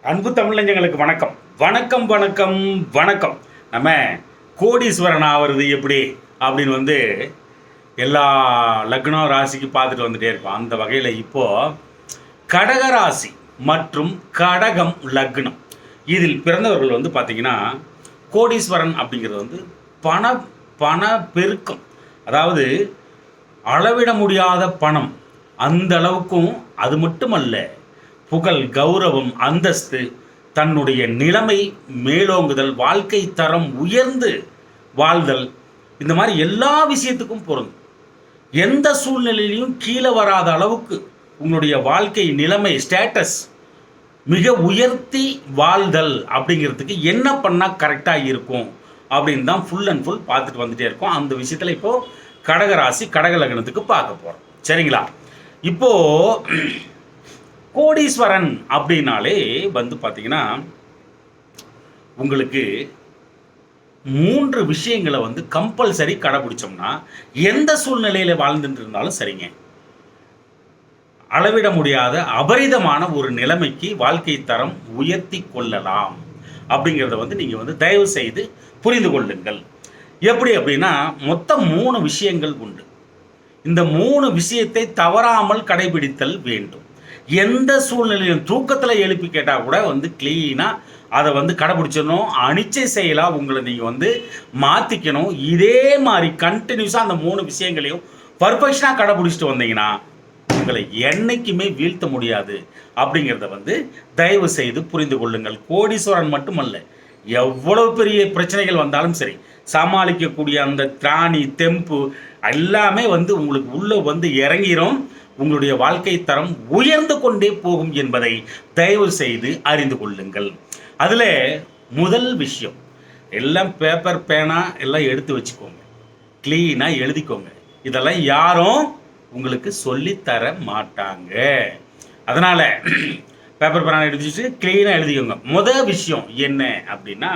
அன்பு தமிழஞ்சங்களுக்கு வணக்கம் வணக்கம் வணக்கம் வணக்கம். நம்ம கோடீஸ்வரன் ஆகிறது எப்படி அப்படின்னு எல்லா லக்னம் ராசிக்கு பார்த்துட்டு வந்துட்டே இருக்கோம். அந்த வகையில் இப்போது கடக ராசி மற்றும் கடகம் லக்னம் இதில் பிறந்தவர்கள் பார்த்திங்கன்னா கோடீஸ்வரன் அப்படிங்கிறது பண பண பெருக்கம், அதாவது அளவிட முடியாத பணம், அந்த அளவுக்கும். அது மட்டுமல்ல, புகழ், கௌரவம், அந்தஸ்து, தன்னுடைய நிலைமை மேலோங்குதல், வாழ்க்கை தரம் உயர்ந்து வாழ்தல், இந்த மாதிரி எல்லா விஷயத்துக்கும் பொருந்தும். எந்த சூழ்நிலையிலையும் கீழே வராத அளவுக்கு உங்களுடைய வாழ்க்கை நிலைமை ஸ்டேட்டஸ் மிக உயர்த்தி வாழ்தல் அப்படிங்கிறதுக்கு என்ன பண்ணால் கரெக்டாக இருக்கும் அப்படின்னு தான் ஃபுல் அண்ட் ஃபுல் பார்த்துட்டு வந்துட்டே இருக்கோம். அந்த விஷயத்தில் இப்போது கடகராசி கடக லக்னத்துக்கு பார்க்க போகிறோம். சரிங்களா? இப்போது கோடீஸ்வரன் அப்படின்னாலே பார்த்தீங்கன்னா உங்களுக்கு 3 விஷயங்களை கம்பல்சரி கடைபிடிச்சோம்னா எந்த சூழ்நிலையில் வாழ்ந்துட்டு இருந்தாலும் சரிங்க, அளவிட முடியாத அபரிதமான ஒரு நிலைமைக்கு வாழ்க்கை தரம் உயர்த்தி கொள்ளலாம். அப்படிங்கிறத நீங்கள் தயவு செய்து புரிந்து கொள்ளுங்கள். எப்படி அப்படின்னா மொத்தம் 3 விஷயங்கள் உண்டு. இந்த 3 விஷயத்தை தவறாமல் கடைபிடித்தல் வேண்டும். எந்த சூழ்நிலையும் தூக்கத்தில் எழுப்பி கேட்டால் கூட க்ளீனாக அதை கடைபிடிச்சிடணும். அனிச்சை செயலாக உங்களை நீங்கள் மாற்றிக்கணும். இதே மாதிரி கண்டினியூஸாக அந்த 3 விஷயங்களையும் பர்ஃபெக்ஷனாக கடைபிடிச்சிட்டு வந்தீங்கன்னா உங்களை என்றைக்குமே வீழ்த்த முடியாது. அப்படிங்கிறத தயவு செய்து புரிந்து கொள்ளுங்கள். கோடீஸ்வரன் மட்டுமல்ல, எவ்வளவு பெரிய பிரச்சனைகள் வந்தாலும் சரி சமாளிக்கக்கூடிய அந்த திராணி தெம்பு எல்லாமே உங்களுக்கு உள்ளே இறங்கிரும். உங்களுடைய வாழ்க்கை தரம் உயர்ந்து கொண்டே போகும் என்பதை தயவு செய்து அறிந்து கொள்ளுங்கள். அதில் முதல் விஷயம், எல்லாம் பேப்பர் பேனா எல்லாம் எடுத்து வச்சுக்கோங்க, க்ளீனாக எழுதிக்கோங்க. இதெல்லாம் யாரும் உங்களுக்கு சொல்லித்தர மாட்டாங்க. அதனால் பேப்பர் பேனா எடுத்து வச்சு க்ளீனாக எழுதிக்கோங்க. முதல் விஷயம் என்ன அப்படின்னா,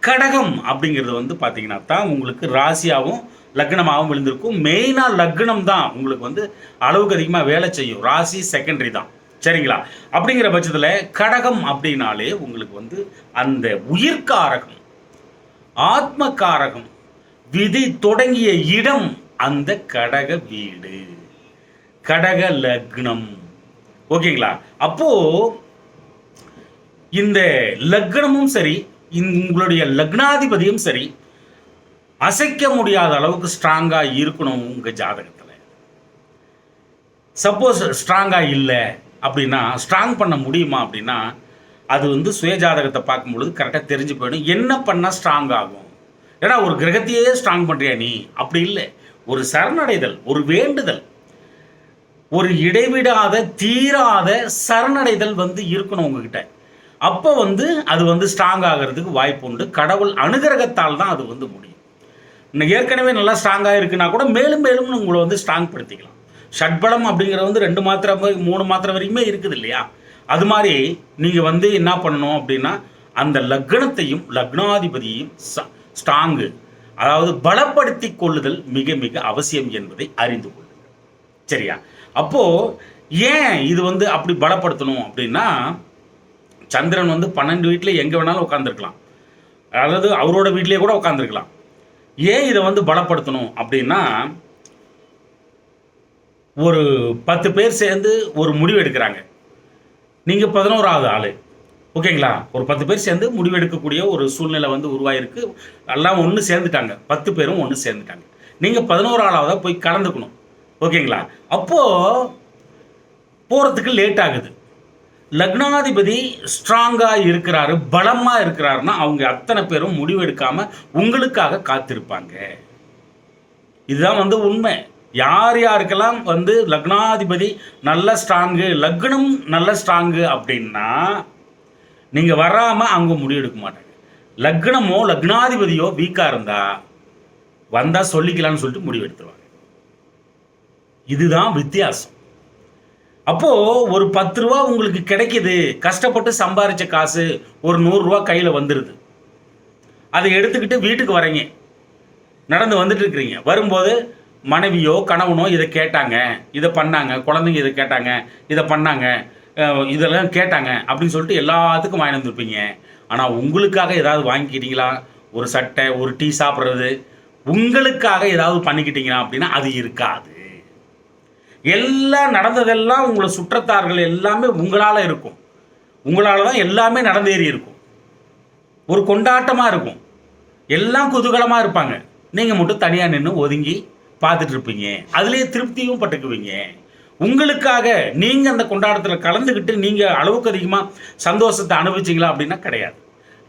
கடகம் அப்படிங்கிறது பார்த்தீங்கன்னா தான் உங்களுக்கு ராசியாகவும் லக்னமாகவும் விழுந்திருக்கும். மெயினாக லக்னம் தான் உங்களுக்கு அளவுக்கு அதிகமாக வேலை செய்யும். ராசி செகண்டரி தான். சரிங்களா? அப்படிங்கிற பட்சத்தில் கடகம் அப்படின்னாலே உங்களுக்கு அந்த உயிர்காரகம், ஆத்மகாரகம், விதி தொடங்கிய இடம் அந்த கடக வீடு, கடக லக்னம். ஓகேங்களா? அப்போ இந்த லக்னமும் சரி, உங்களுடைய லக்னாதிபதியும் சரி அசைக்க முடியாத அளவுக்கு ஸ்ட்ராங்காக இருக்கணும் உங்கள் ஜாதகத்தில். சப்போஸ் ஸ்ட்ராங்காக இல்லை அப்படின்னா, ஸ்ட்ராங் பண்ண முடியுமா அப்படின்னா, அது சுய ஜாதகத்தை பார்க்கும்பொழுது கரெக்டாக தெரிஞ்சு போயிடும் என்ன பண்ணால் ஸ்ட்ராங் ஆகும். ஏன்னா ஒரு கிரகத்தையே ஸ்ட்ராங் பண்ணுறியா நீ, அப்படி இல்லை. ஒரு சரணடைதல், ஒரு வேண்டுதல், ஒரு இடைவிடாத தீராத சரணடைதல் இருக்கணும் உங்ககிட்ட. அப்போ அது ஸ்ட்ராங் ஆகிறதுக்கு வாய்ப்பு உண்டு. கடவுள் அனுகிரகத்தால் தான் அது முடியும். ஏற்கனவே நல்லா ஸ்ட்ராங்காக இருக்குன்னா கூட மேலும் மேலும் உங்களை ஸ்ட்ராங் படுத்திக்கலாம். ஷட்பலம் அப்படிங்கிறது 2 மாத்திரை 3 மாத்திரை வரைக்குமே இருக்குது இல்லையா? அது மாதிரி நீங்கள் என்ன பண்ணணும் அப்படின்னா, அந்த லக்னத்தையும் லக்னாதிபதியையும் ஸ்ட்ராங்கு, அதாவது பலப்படுத்தி கொள்ளுதல் மிக மிக அவசியம் என்பதை அறிந்து கொள்ளுங்கள். சரியா? அப்போது ஏன் இது அப்படி பலப்படுத்தணும் அப்படின்னா, சந்திரன் 12 வீட்டில் எங்கே வேணாலும் உட்காந்துருக்கலாம், அதாவது அவரோட வீட்டிலே கூட உட்காந்துருக்கலாம். ஏன் இதை பலப்படுத்தணும் அப்படின்னா, ஒரு 10 பேர் சேர்ந்து ஒரு முடிவு எடுக்கிறாங்க. நீங்கள் 11வது ஆள். ஓகேங்களா? ஒரு 10 பேர் சேர்ந்து முடிவு எடுக்கக்கூடிய ஒரு சூழ்நிலை உருவாயிருக்கு. எல்லாம் ஒன்று சேர்ந்துட்டாங்க, 10 பேரும் ஒன்று சேர்ந்துட்டாங்க. நீங்கள் 11ஆளாவதாக போய் கலந்துக்கணும். ஓகேங்களா? அப்போது போகிறதுக்கு லேட் ஆகுது. லக்னாதிபதி ஸ்ட்ராங்காக இருக்கிறாரு, பலமாக இருக்கிறாருன்னா அவங்க அத்தனை பேரும் முடிவெடுக்காமல் உங்களுக்காக காத்திருப்பாங்க. இதுதான் உண்மை. யார் யாருக்கெல்லாம் லக்னாதிபதி நல்ல ஸ்ட்ராங்கு, லக்னம் நல்ல ஸ்ட்ராங்கு அப்படின்னா நீங்கள் வராமல் அவங்க முடிவெடுக்க மாட்டாங்க. லக்னமோ லக்னாதிபதியோ வீக்காக இருந்தால் வந்தால் சொல்லிக்கலான்னு சொல்லிட்டு முடிவெடுத்துருவாங்க. இதுதான் வித்தியாசம். அப்போது ஒரு 10 ரூபா உங்களுக்கு கிடைக்கிது, கஷ்டப்பட்டு சம்பாதிச்ச காசு ஒரு 100 ரூபா கையில் வந்துடுது. அதை எடுத்துக்கிட்டு வீட்டுக்கு வரீங்க, நடந்து வந்துட்டு இருக்கிறீங்க. வரும்போது மனைவியோ கணவனோ இதை கேட்டாங்க, இதை பண்ணாங்க, குழந்தைங்க இதை கேட்டாங்க, இதை பண்ணாங்க, இதெல்லாம் கேட்டாங்க அப்படின்னு சொல்லிட்டு எல்லாத்துக்கும் வாங்கி வந்துருப்பீங்க. ஆனால் உங்களுக்காக ஏதாவது வாங்கிக்கிட்டீங்களா? ஒரு சட்டை, ஒரு டீ சாப்பிட்றது, உங்களுக்காக ஏதாவது பண்ணிக்கிட்டீங்களா அப்படின்னா அது இருக்காது. எல்லாம் நடந்ததெல்லாம் உங்களை சுற்றத்தார்கள் எல்லாமே உங்களால் இருக்கும். உங்களால் தான் எல்லாமே நடந்தேறி இருக்கும். ஒரு கொண்டாட்டமாக இருக்கும். எல்லாம் குதூகலமாக இருப்பாங்க. நீங்கள் மட்டும் தனியாக நின்று ஒதுங்கி பார்த்துட்டு இருப்பீங்க. அதுலேயே திருப்தியும் பட்டுக்குவீங்க. உங்களுக்காக நீங்கள் அந்த கொண்டாட்டத்தில் கலந்துக்கிட்டு நீங்கள் அளவுக்கு அதிகமாக சந்தோஷத்தை அனுபவிச்சிங்களா அப்படின்னா கிடையாது.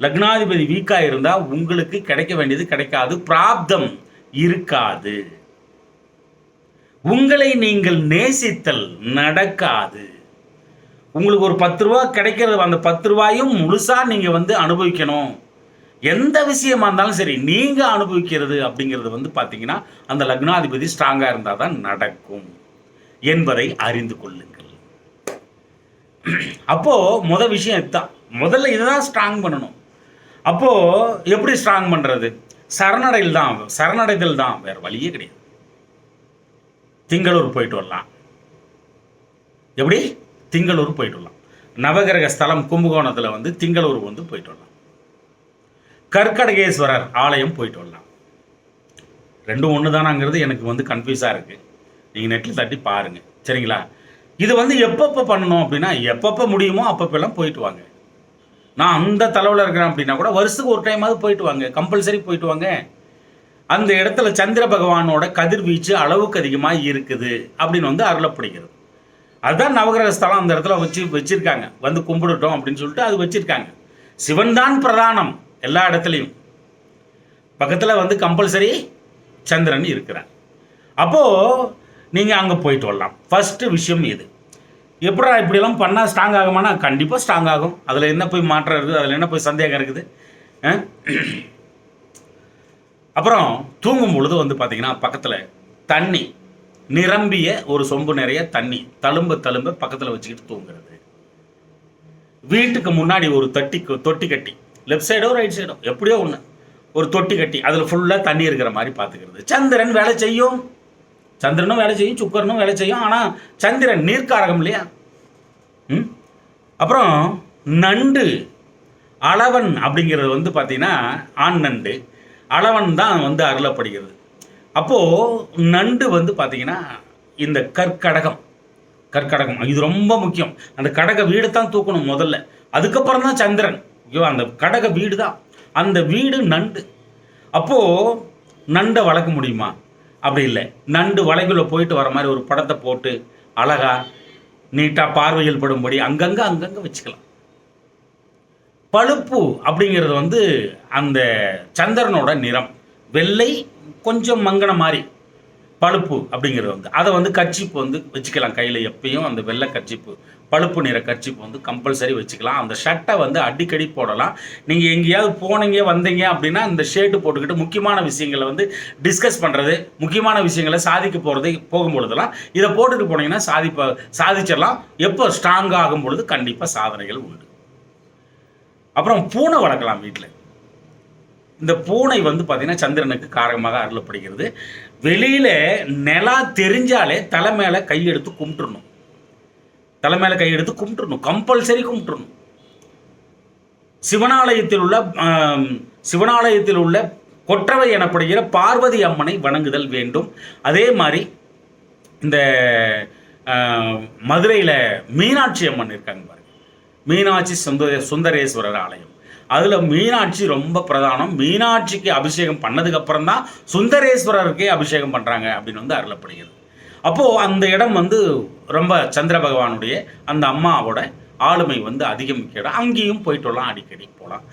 லக்னாதிபதி வீக்காக இருந்தால் உங்களுக்கு கிடைக்க வேண்டியது கிடைக்காது, பிராப்தம் இருக்காது. உங்களை நீங்கள் நேசித்தல் நடக்காது. உங்களுக்கு ஒரு 10 ரூபா கிடைக்கிறது, அந்த 10 ரூபாயும் முழுசாக நீங்கள் அனுபவிக்கணும். எந்த விஷயமா இருந்தாலும் சரி, நீங்கள் அனுபவிக்கிறது அப்படிங்கிறது பார்த்தீங்கன்னா அந்த லக்னாதிபதி ஸ்ட்ராங்காக இருந்தால் தான் நடக்கும் என்பதை அறிந்து கொள்ளுங்கள். அப்போது விஷயம் இதுதான். முதல்ல இதை தான் ஸ்ட்ராங் பண்ணணும். அப்போது எப்படி ஸ்ட்ராங் பண்ணுறது? சரணடைதல் தான், வேறு வழியே கிடையாது. திங்களூர் போயிட்டு வரலாம். எப்படி? திங்களூர் போயிட்டு வரலாம். நவகிரக ஸ்தலம் கும்பகோணத்தில் திங்களூர் போயிட்டு வரலாம். கர்க்கடகேஸ்வரர் ஆலயம் போயிட்டு வரலாம். ரெண்டும் ஒன்று தானாங்கிறது எனக்கு கன்ஃபியூஸாக இருக்குது. நீங்கள் நெட்டில் தட்டி பாருங்கள், சரிங்களா? இது எப்பப்போ பண்ணணும் அப்படின்னா, எப்பப்போ முடியுமோ அப்பப்பெல்லாம் போயிட்டு வாங்க. நான் அந்த தலைவில் இருக்கிறேன் அப்படின்னா கூட வருஷத்துக்கு ஒரு டைமாவது போயிட்டு வாங்க, கம்பல்சரி போயிட்டு வாங்க. அந்த இடத்துல சந்திர பகவானோட கதிர்வீச்சு அளவுக்கு அதிகமாக இருக்குது அப்படின்னு அருளப்படுகிறது. அதுதான் நவகிரக ஸ்தலம் அந்த இடத்துல வச்சிருக்காங்க. கும்பிடுட்டோம் அப்படின்னு சொல்லிட்டு அது வச்சிருக்காங்க. சிவன் தான் பிரதானம் எல்லா இடத்துலையும். பக்கத்தில் கம்பல்சரி சந்திரன் இருக்கிறார். அப்போது நீங்கள் அங்கே போயிட்டு வரலாம். ஃபஸ்ட்டு விஷயம் இது. எப்படா இப்படியெல்லாம் பண்ணால் ஸ்ட்ராங் ஆகுமானா கண்டிப்பாக ஸ்ட்ராங் ஆகும். அதில் என்ன போய் மாற்றம் இருக்குது? அதில் என்ன போய் சந்தேகம் இருக்குது? அப்புறம் தூங்கும் பொழுது பார்த்தீங்கன்னா பக்கத்தில் தண்ணி நிரம்பிய ஒரு சொம்பு நிறைய தண்ணி தழும்ப பக்கத்தில் வச்சுக்கிட்டு தூங்குறது. வீட்டுக்கு முன்னாடி ஒரு தொட்டி கட்டி, லெஃப்ட் சைடோ ரைட் சைடோ எப்படியோ ஒன்று, ஒரு தொட்டி கட்டி அதில் ஃபுல்லாக தண்ணி இருக்கிற மாதிரி பார்த்துக்கிறது. சந்திரன் வேலை செய்யும், சந்திரனும் வேலை செய்யும், சுக்கரனும் வேலை செய்யும். ஆனால் சந்திரன் நீர்க்காரகம் இல்லையா? அப்புறம் நண்டு, அளவன் அப்படிங்கிறது பார்த்தீங்கன்னா ஆண் நண்டு, அளவன் தான் அருளப்படுகிறது. அப்போது நண்டு பார்த்தீங்கன்னா இந்த கற்கடகம் இது ரொம்ப முக்கியம். அந்த கடக வீடு தான் தூக்கணும் முதல்ல, அதுக்கப்புறம் தான் சந்திரன். ஐயோ, அந்த கடக வீடு தான், அந்த வீடு நண்டு. அப்போது நண்டை வளர்க்க முடியுமா? அப்படி இல்லை. நண்டு வலைக்குள்ளே போயிட்டு வர மாதிரி ஒரு படத்தை போட்டு அழகா நீட்டாக பார்வையில் படும்படி அங்கங்கே வச்சுக்கலாம். பழுப்பு அப்படிங்கிறது அந்த சந்திரனோட நிறம் வெள்ளை, கொஞ்சம் மங்கன மாதிரி பழுப்பு அப்படிங்கிறது அதை கர்ச்சிப்பு வச்சுக்கலாம் கையில். எப்பயும் அந்த வெள்ளை கர்ச்சிப்பு, பழுப்பு நிற கர்ச்சிப்பு கம்பல்சரி வச்சுக்கலாம். அந்த ஷர்ட்டை அடிக்கடி போடலாம். நீங்கள் எங்கேயாவது போனீங்க வந்தீங்க அப்படின்னா அந்த ஷர்ட்டு போட்டுக்கிட்டு முக்கியமான விஷயங்களை டிஸ்கஸ் பண்ணுறது, முக்கியமான விஷயங்களை சாதிக்க போகும்பொழுதெல்லாம் இதை போட்டுட்டு போனீங்கன்னா சாதிச்சிடலாம். எப்போ ஸ்ட்ராங்காக ஆகும் பொழுது கண்டிப்பாக சாதனைகள் உண்டு. அப்புறம் பூனை வளர்க்கலாம் வீட்டில். இந்த பூனை பார்த்தீங்கன்னா சந்திரனுக்கு காரகமாக அருளப்படுகிறது. வெளியில் நிலா தெரிஞ்சாலே தலை மேலே கையெடுத்து கும்பிட்டுறணும். கம்பல்சரி கும்பிட்டுறணும். சிவனாலயத்தில் உள்ள கொற்றவை எனப்படுகிற பார்வதி அம்மனை வணங்குதல் வேண்டும். அதே மாதிரி இந்த மதுரையில் மீனாட்சி அம்மன் இருக்காங்க பாருங்க, மீனாட்சி சுந்தரேஸ்வரர் ஆலயம். அதில் மீனாட்சி ரொம்ப பிரதானம். மீனாட்சிக்கு அபிஷேகம் பண்ணதுக்கப்புறம் தான் சுந்தரேஸ்வரருக்கே அபிஷேகம் பண்ணுறாங்க அப்படின்னு அருளப்படுகிறது. அப்போது அந்த இடம் ரொம்ப சந்திர பகவானுடைய அந்த அம்மாவோட ஆளுமை அதிகமிக்க இடம். அங்கேயும் போயிட்டு வரலாம், அடிக்கடி போகலாம்.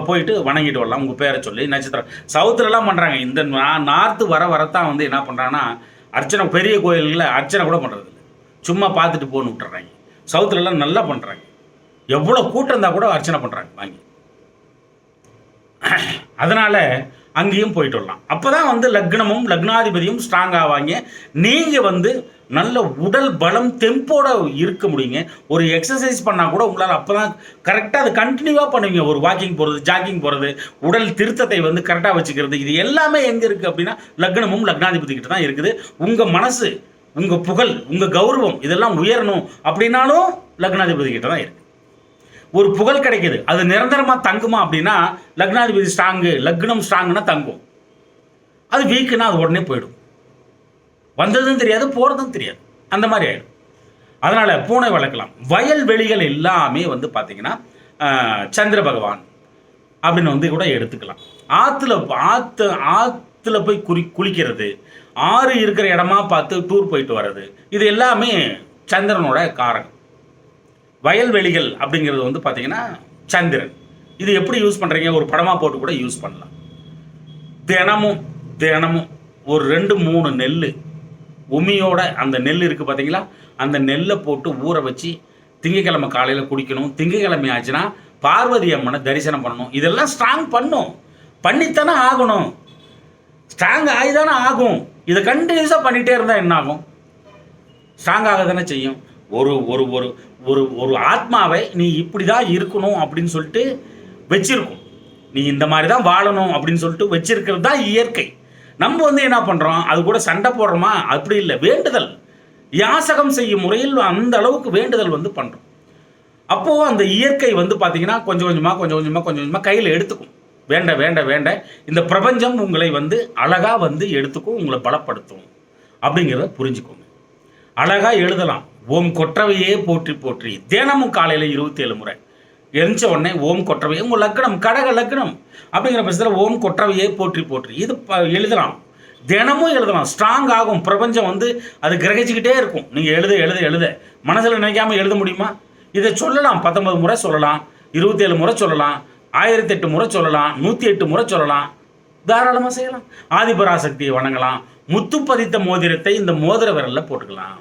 போயிட்டு வணங்கிட்டு வரலாம். உங்கள் பேரை சொல்லி நட்சத்திரம் சவுத்துலலாம் பண்ணுறாங்க. இந்த நார்த்து வரத்தான் என்ன பண்ணுறாங்கன்னா அர்ச்சனை, பெரிய கோயில்களில் அர்ச்சனை கூட பண்ணுறது இல்லை, சும்மா பார்த்துட்டு போன்னு விட்டுறாங்க. சவுத்துலலாம் நல்லா பண்ணுறாங்க. எவ்வளோ கூட்டம் இருந்தால் கூட அர்ச்சனை பண்ணுறாங்க வாங்கி. அதனால் அங்கேயும் போயிட்டு வரலாம். அப்போ தான் லக்னமும் லக்னாதிபதியும் ஸ்ட்ராங் ஆவாங்க. நீங்கள் நல்ல உடல் பலம் தெம்போட இருக்க முடியுங்க. ஒரு எக்ஸசைஸ் பண்ணால் கூட உங்களால் அப்போ தான் கரெக்டாக அதை கண்டினியூவாக பண்ணுவீங்க. ஒரு வாக்கிங் போகிறது, ஜாக்கிங் போகிறது, உடல் திருத்தத்தை கரெக்டாக வச்சுக்கிறது, இது எல்லாமே எங்கே இருக்குது அப்படின்னா லக்னமும் லக்னாதிபதி கிட்ட தான் இருக்குது. உங்கள் மனசு, உங்கள் புகழ், உங்கள் கௌரவம் இதெல்லாம் உயரணும் அப்படின்னாலும் லக்னாதிபதி கிட்ட தான் இருக்குது. ஒரு புகழ் கிடைக்குது, அது நிரந்தரமாக தங்குமா அப்படின்னா லக்னாதிபதி ஸ்ட்ராங்கு, லக்னம் ஸ்ட்ராங்குன்னா தங்கும். அது வீக்குன்னா அது உடனே போயிடும். வந்ததும் தெரியாது, போகிறதும் தெரியாது, அந்த மாதிரி ஆகிடும். அதனால் பூனை வளர்க்கலாம். வயல்வெளிகள் எல்லாமே வந்து பார்த்திங்கன்னா சந்திர பகவான் அப்படின்னு வந்து கூட எடுத்துக்கலாம். ஆற்றுல போய் குளிக்கிறது, ஆறு இருக்கிற இடமா பார்த்து டூர் போயிட்டு வர்றது, இது எல்லாமே சந்திரனோட காரகம். வயல்வெளிகள் அப்படிங்கிறது வந்து பார்த்திங்கன்னா சந்திரன். இது எப்படி யூஸ் பண்ணுறீங்க, ஒரு படமாக போட்டு கூட யூஸ் பண்ணலாம். தினமும் ஒரு 2-3 நெல் உமியோட, அந்த நெல் இருக்குது பார்த்தீங்களா, அந்த நெல்லை போட்டு ஊற வச்சு திங்கக்கிழமை காலையில் குடிக்கணும். திங்கக்கிழமை ஆச்சுன்னா பார்வதி அம்மனை தரிசனம் பண்ணணும். இதெல்லாம் ஸ்ட்ராங் பண்ணித்தானே ஆகணும். ஸ்ட்ராங் ஆகிதானே ஆகும். இதை கண்டினியூஸாக பண்ணிகிட்டே இருந்தால் என்ன ஆகும்? ஸ்ட்ராங் ஆக தானே செய்யும். ஒரு ஒரு ஒரு ஒரு ஒரு ஆத்மாவை நீ இப்படி தான் இருக்கணும் அப்படின்னு சொல்லிட்டு வச்சிருக்கும். நீ இந்த மாதிரி தான் வாழணும் அப்படின்னு சொல்லிட்டு வச்சிருக்கிறது தான் இயற்கை. நம்ம வந்து என்ன பண்ணுறோம், அது கூட சண்டை போடுறோமா? அப்படி இல்லை. வேண்டுதல், யாசகம் செய்யும் முறையில் அந்த அளவுக்கு வேண்டுதல் வந்து பண்ணுறோம். அப்போது அந்த இயற்கை வந்து பார்த்திங்கன்னா கொஞ்சம் கொஞ்சமாக கையில் எடுத்துக்கும். வேண்ட இந்த பிரபஞ்சம் உங்களை வந்து அழகாக வந்து எடுத்துக்கும், உங்களை பலப்படுத்தும் அப்படிங்கிறத புரிஞ்சுக்கோங்க. அழகாக எழுதலாம். ஓம் கொற்றவையே போற்றி போற்றி. தினமும் காலையில் 27 முறை எரிஞ்ச உடனே ஓம் கொற்றவையே, உங்கள் லக்னம் கடக லக்னம் அப்படிங்கிற பட்சத்தில் ஓம் கொற்றவையே போற்றி போற்றி இது எழுதலாம். தினமும் எழுதலாம். ஸ்ட்ராங் ஆகும். பிரபஞ்சம் வந்து அது கிரகிச்சிக்கிட்டே இருக்கும். நீங்கள் எழுத மனசில் நினைக்காமல் எழுத முடியுமா? இதை சொல்லலாம். 19 முறை சொல்லலாம், 27 முறை சொல்லலாம், 1008 முறை சொல்லலாம், 108 முறை சொல்லலாம். தாராளமாக செய்யலாம். ஆதிபராசக்தியை வணங்கலாம். முத்து பதித்த மோதிரத்தை இந்த மோதிர விரலில் போட்டுக்கலாம்.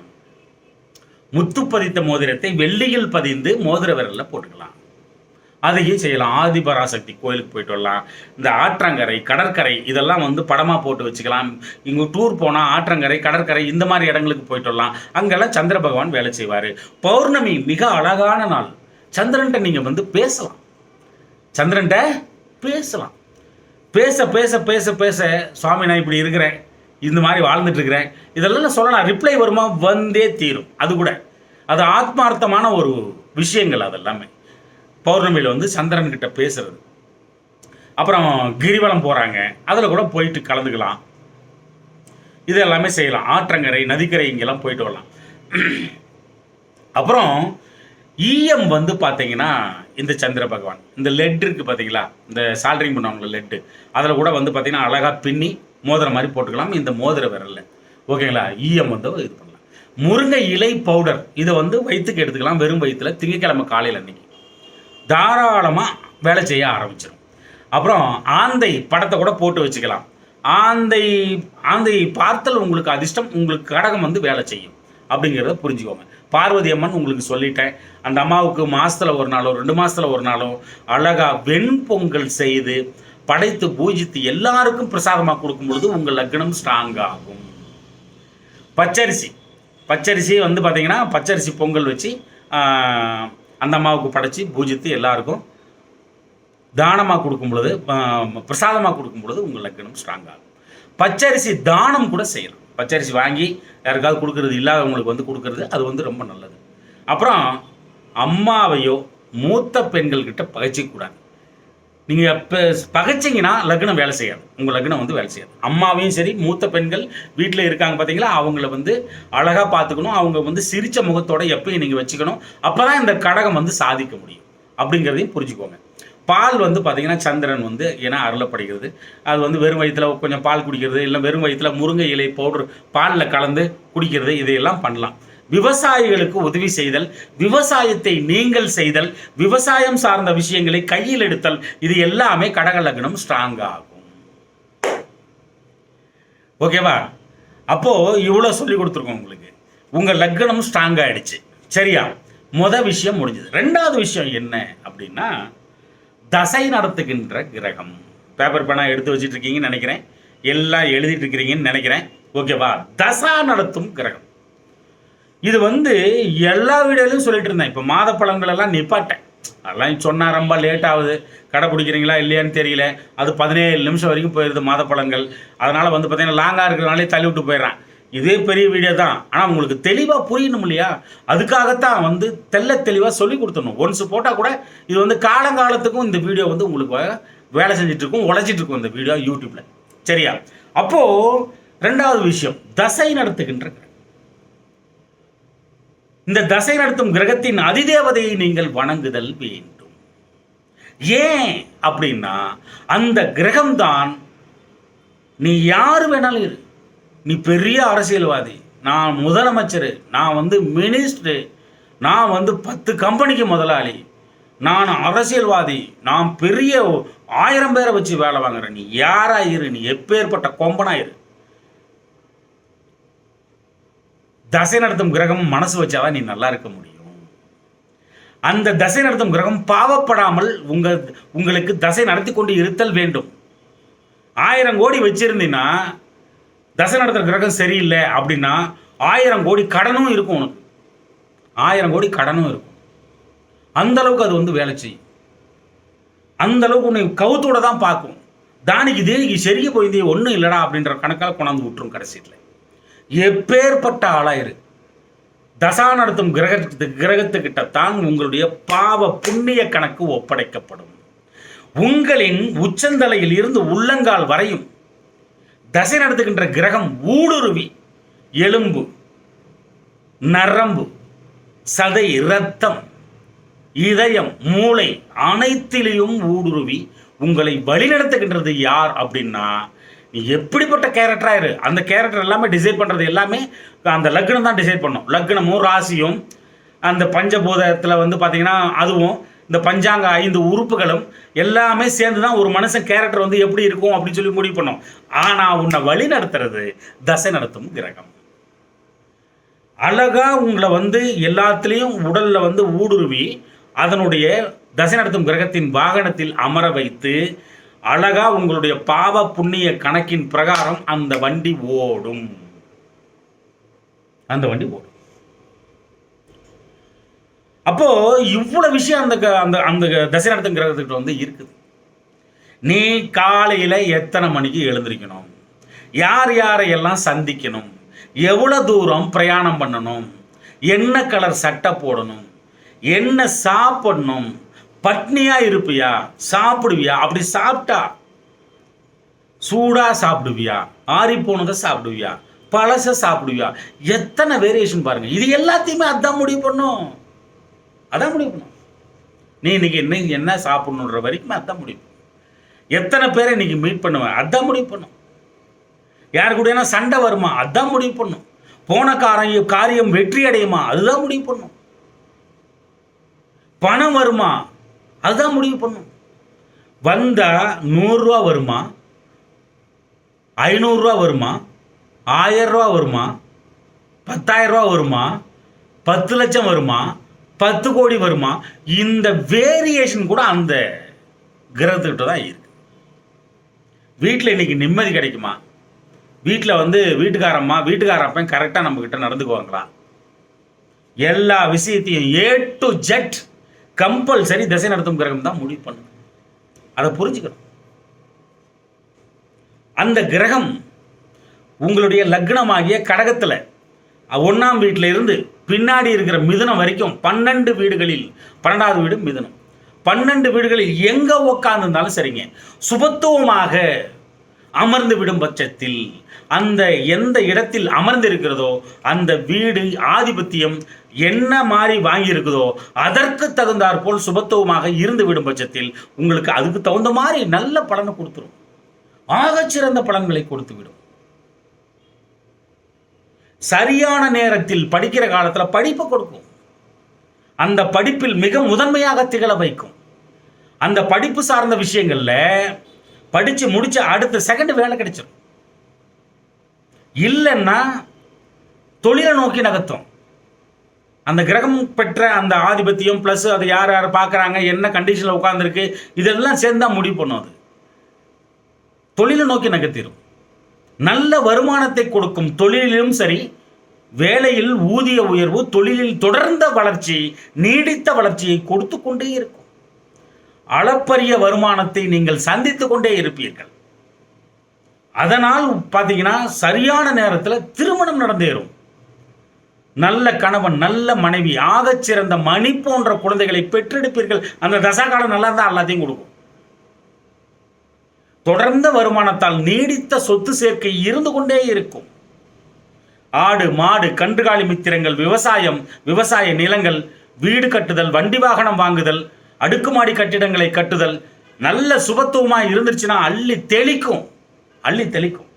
முத்து பதித்த மோதிரத்தை வெள்ளியில் பதிந்து மோதிர விரலில் போட்டுக்கலாம். அதையும் செய்யலாம். ஆதிபராசக்தி கோயிலுக்கு போயிட்டு வரலாம். இந்த ஆற்றங்கரை, கடற்கரை இதெல்லாம் வந்து படமாக போட்டு வச்சுக்கலாம். இங்கே டூர் போனால் ஆற்றங்கரை, கடற்கரை இந்த மாதிரி இடங்களுக்கு போயிட்டு வரலாம். அங்கெல்லாம் சந்திர பகவான் வேலை செய்வார். பௌர்ணமி மிக அழகான நாள். சந்திரன்ட்ட நீங்கள் வந்து பேசலாம். சந்திரன்ட்ட பேசலாம். பேச பேச பேச பேச சுவாமி நான் இப்படி இருக்கிறேன், இந்த மாதிரி வாழ்ந்துட்டு இருக்கிறேன், இதெல்லாம் சொல்லலாம். ரிப்ளை வருமா? வந்தே தீரும். அது கூட அது ஆத்மார்த்தமான ஒரு விஷயங்கள். அதெல்லாமே பௌர்ணமியில் வந்து சந்திரன்கிட்ட பேசுறது. அப்புறம் கிரிவலம் போகிறாங்க, அதில் கூட போயிட்டு கலந்துக்கலாம். இது எல்லாமே செய்யலாம். ஆற்றங்கரை, நதிக்கரை இங்கெல்லாம் போயிட்டு வரலாம். அப்புறம் ஈயம் வந்து பார்த்தீங்கன்னா இந்த சந்திர பகவான், இந்த லெட் இருக்குது பார்த்தீங்களா, இந்த சால்ட்ரிங் பண்ணுவாங்கள லெட்டு, அதில் கூட வந்து பார்த்தீங்கன்னா அழகாக பின்னி மோதிரம் மாதிரி போட்டுக்கலாம் இந்த மோதிர விரலில். ஓகேங்களா? ஈயம் வந்து இது பண்ணலாம். முருங்கை இலை பவுடர் இதை வந்து வயிற்றுக்கு எடுத்துக்கலாம். வெறும் வயிற்றில் திங்கக்கிழமை காலையில் அன்றைக்கி தாராளமாக வேலை செய்ய ஆரம்பிச்சிடும். அப்புறம் ஆந்தை படத்தை கூட போட்டு வச்சுக்கலாம். ஆந்தை பார்த்தல் உங்களுக்கு அதிர்ஷ்டம், உங்களுக்கு கடகம் வந்து வேலை செய்யும் அப்படிங்கிறத புரிஞ்சுக்கோங்க. பார்வதி அம்மன் உங்களுக்கு சொல்லிட்டேன். அந்த அம்மாவுக்கு மாதத்தில் ஒரு நாளோ 2 மாதத்தில் ஒரு நாளோ அழகாக வெண்பொங்கல் செய்து படைத்து பூஜித்து எல்லாருக்கும் பிரசாதமாக கொடுக்கும் பொழுது உங்கள் லக்னம் ஸ்ட்ராங் ஆகும். பச்சரிசி வந்து பார்த்தீங்கன்னா பச்சரிசி பொங்கல் வச்சு அந்த அம்மாவுக்கு படைச்சி பூஜித்து எல்லாருக்கும் தானமாக கொடுக்கும் பொழுது, பிரசாதமாக கொடுக்கும் பொழுது உங்கள் லக்னம் ஸ்ட்ராங் ஆகும். பச்சரிசி தானம் கூட செய்யலாம். பச்சரிசி வாங்கி யாருக்காவது கொடுக்கறது, இல்லாதவங்களுக்கு வந்து கொடுக்கறது, அது வந்து ரொம்ப நல்லது. அப்புறம் அம்மாவையோ மூத்த பெண்கள்கிட்ட பகைச்சிக்கூடாது. நீங்கள் இப்போ பகைச்சிங்கன்னா லக்னம் வேலை செய்யாது. உங்கள் லக்னம் வந்து வேலை செய்யாது. அம்மாவையும் சரி, மூத்த பெண்கள் வீட்டில் இருக்காங்க பார்த்தீங்களா, அவங்கள வந்து அழகாக பார்த்துக்கணும். அவங்க வந்து சிரித்த முகத்தோடு எப்பயும் நீங்கள் வச்சுக்கணும். அப்போ தான் இந்த கடகம் வந்து சாதிக்க முடியும் அப்படிங்கிறதையும் புரிஞ்சுக்கோங்க. பால் வந்து பார்த்திங்கன்னா சந்திரன் வந்து ஏன்னா அருளப்படுகிறது. அது வந்து வெறும் வயிற்றில் கொஞ்சம் பால் குடிக்கிறது, இல்லை வெறும் வயிற்றில் முருங்கை இலை பவுடர் பாலில் கலந்து குடிக்கிறது, இதையெல்லாம் பண்ணலாம். விவசாயிகளுக்கு உதவி செய்தல், விவசாயத்தை நீங்கள் செய்தல், விவசாயம் சார்ந்த விஷயங்களை கையில் எடுத்தல், இது எல்லாமே கடக லக்னம் ஸ்ட்ராங் ஆகும். ஓகேவா? அப்போது இவ்வளோ சொல்லி கொடுத்துருக்கோம் உங்களுக்கு. உங்கள் லக்னம் ஸ்ட்ராங் ஆகிடுச்சு. சரியா? விஷயம் முடிஞ்சது. 2வது விஷயம் என்ன அப்படின்னா, தசை நடத்துகின்ற கிரகம். பேப்பர் பேனா எடுத்து வச்சுட்டு இருக்கீங்கன்னு நினைக்கிறேன், எல்லாம் எழுதிட்டு இருக்கிறீங்கன்னு நினைக்கிறேன். ஓகேவா? தசா நடத்தும் கிரகம். இது வந்து எல்லா வீடியோலையும் சொல்லிட்டு இருந்தேன். இப்போ மாத பழங்கள் எல்லாம் நிப்பாட்டேன். அதெல்லாம் சொன்னால் ரொம்ப லேட் ஆகுது, கடைப்பிடிக்கிறீங்களா இல்லையான்னு தெரியல. அது 17 நிமிஷம் வரைக்கும் போயிடுது மாத பழங்கள். அதனால் வந்து பார்த்தீங்கன்னா லாங்காக இருக்கிறனாலே தள்ளி விட்டு போயிடுறான். இதே பெரிய வீடியோ தான், ஆனால் உங்களுக்கு தெளிவாக புரியணும் இல்லையா? அதுக்காகத்தான் வந்து தெளிவாக சொல்லி கொடுத்துடணும். ஒன்ஸ் போட்டால் கூட இது வந்து காலங்காலத்துக்கும் இந்த வீடியோ வந்து உங்களுக்கு வேலை செஞ்சுட்டு இருக்கும், உழைச்சிட்டு இருக்கும் இந்த வீடியோ யூடியூப்ல. சரியா? அப்போ ரெண்டாவது விஷயம், தசை நடத்துகின்ற இந்த தசை நடத்தும் கிரகத்தின் அதிதேவதையை நீங்கள் வணங்குதல் வேண்டும். ஏன் அப்படின்னா அந்த கிரகம்தான், நீ யாரு வேணாலும் இரு, நீ பெரிய அரசியல்வாதி, நான் முதலமைச்சர், நான் வந்து மினிஸ்டர், நான் வந்து 10 கம்பெனிக்கு முதலாளி, நான் அரசியல்வாதி, நான் பெரிய 1000 பேரை வச்சு வேலை வாங்குறேன், நீ யாரா இரு, நீ எப்பேற்பட்ட கொம்பனா இரு, தசை நடத்தும் கிரகம் மனசு வச்சாதான் நீ நல்லா இருக்க முடியும். அந்த தசை நடத்தும் கிரகம் பாவப்படாமல் உங்களுக்கு தசை நடத்தி கொண்டு இருத்தல் வேண்டும். 1000 கோடி வச்சிருந்தீங்கன்னா தசை நடத்துகிற கிரகம் சரியில்லை அப்படின்னா 1000 கோடி கடனும் இருக்கும், உனக்கு 1000 கோடி கடனும் இருக்கும். அந்த அளவுக்கு அது வந்து வேலை செய்யும். அந்த அளவுக்கு உன்னை கவுத்தோட தான் பார்க்கும். தானிக்கு தேனிக்கு சரிக்கு போய் ஒன்றும் இல்லடா அப்படின்ற கணக்கால் கொண்டாந்து விட்டுரும். கடைசியில் எப்பேற்பட்ட ஆளாயிரு, தசா நடத்தும் கிரகத்துக்கிட்டத்தான் உங்களுடைய பாவ புண்ணிய கணக்கு ஒப்படைக்கப்படும். உங்களின் உச்சந்தலையில் இருந்து உள்ளங்கால் வரையும் தசை நடத்துகின்ற கிரகம் ஊடுருவி எலும்பு, நரம்பு, சதை, இரத்தம், இதயம், மூளை அனைத்திலையும் ஊடுருவி உங்களை வழிநடத்துகின்றது யார் அப்படின்னா, நீ எப்படிப்பட்ட கேரக்டராக இரு, அந்த கேரக்டர் எல்லாமே டிசைட் பண்ணுறது எல்லாமே அந்த லக்னம் தான் டிசைட் பண்ணும். லக்னமும் ராசியும் அந்த பஞ்சபூதத்தில் வந்து பார்த்தீங்கன்னா அதுவும் இந்த பஞ்சாங்க 5 உறுப்புகளும் எல்லாமே சேர்ந்து தான் ஒரு மனுஷன் கேரக்டர் வந்து எப்படி இருக்கும் அப்படின்னு சொல்லி முடிவு பண்ணோம். ஆனால் உன்னை வழி நடத்துறது தசை நடத்தும் கிரகம். அழகா உங்களை வந்து எல்லாத்துலேயும் உடலில் வந்து ஊடுருவி அதனுடைய தசை நடத்தும் கிரகத்தின் வாகனத்தில் அமர வைத்து அழகா உங்களுடைய பாவ புண்ணிய கணக்கின் பிரகாரம் அந்த வண்டி ஓடும். அப்போ இவ்வளவு விஷயம் அந்த தசை நடத்தும் கிரகத்துக்கிட்ட வந்து இருக்குது. நீ காலையில எத்தனை மணிக்கு எழுந்திருக்கணும், யார் யாரையெல்லாம் சந்திக்கணும், எவ்வளவு தூரம் பிரயாணம் பண்ணணும், என்ன கலர் சட்டை போடணும், என்ன சாப்பிடணும், பட்னியா இருப்பியா, சாப்பிடுவியா, அப்படி சாப்பிட்டா சூடா சாப்பிடுவியா, ஆறி போனதை சாப்பிடுவியா, பழச சாப்பிடுவியா, எத்தனை வேரியேஷன் பாருங்க. இது எல்லாத்தையுமே அதான் முடிவு பண்ணும். நீ இன்னைக்கு என்ன சாப்பிடணுன்ற வரைக்கும் அதான் முடிவு. எத்தனை பேரை இன்னைக்கு மீட் பண்ணுவேன் அதான் முடிவு பண்ணும். யாரு கூட சண்டை வருமா அதான் முடிவு பண்ணும். போன காரியம் வெற்றி அடையுமா அதுதான் முடிவு பண்ணும். பணம் வருமா அதுதான் முடிவு பண்ணும். வந்தா 100 ரூபா வருமா, 500 ரூபா வருமா, 1000 ரூபா வருமா, 10,000 ரூபா வருமா, 10 லட்சம் வருமா, 10 கோடி வருமா, இந்த வேரியேஷன் கூட அந்த கிரகத்துக்கிட்ட தான் இருக்கு. வீட்டில் இன்னைக்கு நிம்மதி கிடைக்குமா, வீட்டில் வந்து வீட்டுக்காரப்பன் கரெக்டாக நம்மக்கிட்ட நடந்துக்குவாங்களா, எல்லா விஷயத்தையும் A to Z கம்பல்சரி திசை நடத்தும் கிரகம் தான் முடிவு பண்ணும். அதை புரிஞ்சுக்கணும். அந்த கிரகம் உங்களுடைய லக்னமாகிய கடகத்தில் 1ஆம் வீட்டில் இருந்து பின்னாடி இருக்கிற மிதுனம் வரைக்கும் 12 வீடுகளில் 12வது வீடு மிதுனம், 12 வீடுகளில் எங்கே உட்கார்ந்துருந்தாலும் சரிங்க, சுபத்துவமாக அமர்ந்து விடும் பட்சத்தில் அந்த எந்த இடத்தில் அமர்ந்து இருக்கிறதோ அந்த வீடு ஆதிபத்தியம் என்ன மாதிரி வாங்கி இருக்குதோ அதற்கு தகுந்தாற் போல் சுபத்துவமாக இருந்து விடும் பட்சத்தில் உங்களுக்கு அதுக்கு தகுந்த மாதிரி நல்ல பலனை கொடுத்துரும், ஆகச்சிறந்த பலன்களை கொடுத்து விடும். சரியான நேரத்தில் படிக்கிற காலத்தில் படிப்பை கொடுக்கும், அந்த படிப்பில் மிக முதன்மையாக திகழ வைக்கும். அந்த படிப்பு சார்ந்த விஷயங்கள்ல படிச்சு முடிச்ச அடுத்த செகண்ட் வேலை கிடைச்சிடும். இல்லைன்னா தொழிலை நோக்கி நகர்த்தும். அந்த கிரகம் பெற்ற அந்த ஆதிபத்தியம் பிளஸ் அதை யார் யார் பார்க்குறாங்க, என்ன கண்டிஷனில் உட்கார்ந்துருக்கு, இதெல்லாம் சேர்ந்தா முடிவு பண்ணும். அது தொழிலை நோக்கி நகர்த்திடும். நல்ல வருமானத்தை கொடுக்கும். தொழிலிலும் சரி, வேலையில் ஊதிய உயர்வு, தொழிலில் தொடர்ந்த வளர்ச்சி, நீடித்த வளர்ச்சியை கொடுத்து கொண்டே இருக்கும். அளப்பரிய வருமானத்தை நீங்கள் சந்தித்து கொண்டே இருப்பீர்கள். அதனால் பார்த்தீங்கன்னா சரியான நேரத்தில் திருமணம் நடந்தேறும். நல்ல கணவன், நல்ல மனைவி, ஆகச் சிறந்த மணி போன்ற குழந்தைகளை பெற்றெடுப்பீர்கள். அந்த தசா காலம் நல்லா இருந்தால் எல்லாத்தையும் கொடுக்கும். தொடர்ந்த வருமானத்தால் நீடித்த சொத்து சேர்க்கை இருந்து கொண்டே இருக்கும். ஆடு, மாடு, கன்றுகாலி மித்திரங்கள், விவசாயம், விவசாய நிலங்கள், வீடு கட்டுதல், வண்டி வாகனம் வாங்குதல், அடுக்குமாடி கட்டிடங்களை கட்டுதல் நல்ல சுபத்துவமாக இருந்துச்சுன்னா அள்ளி தெளிக்கும். அள்ளி தெளிக்கும்.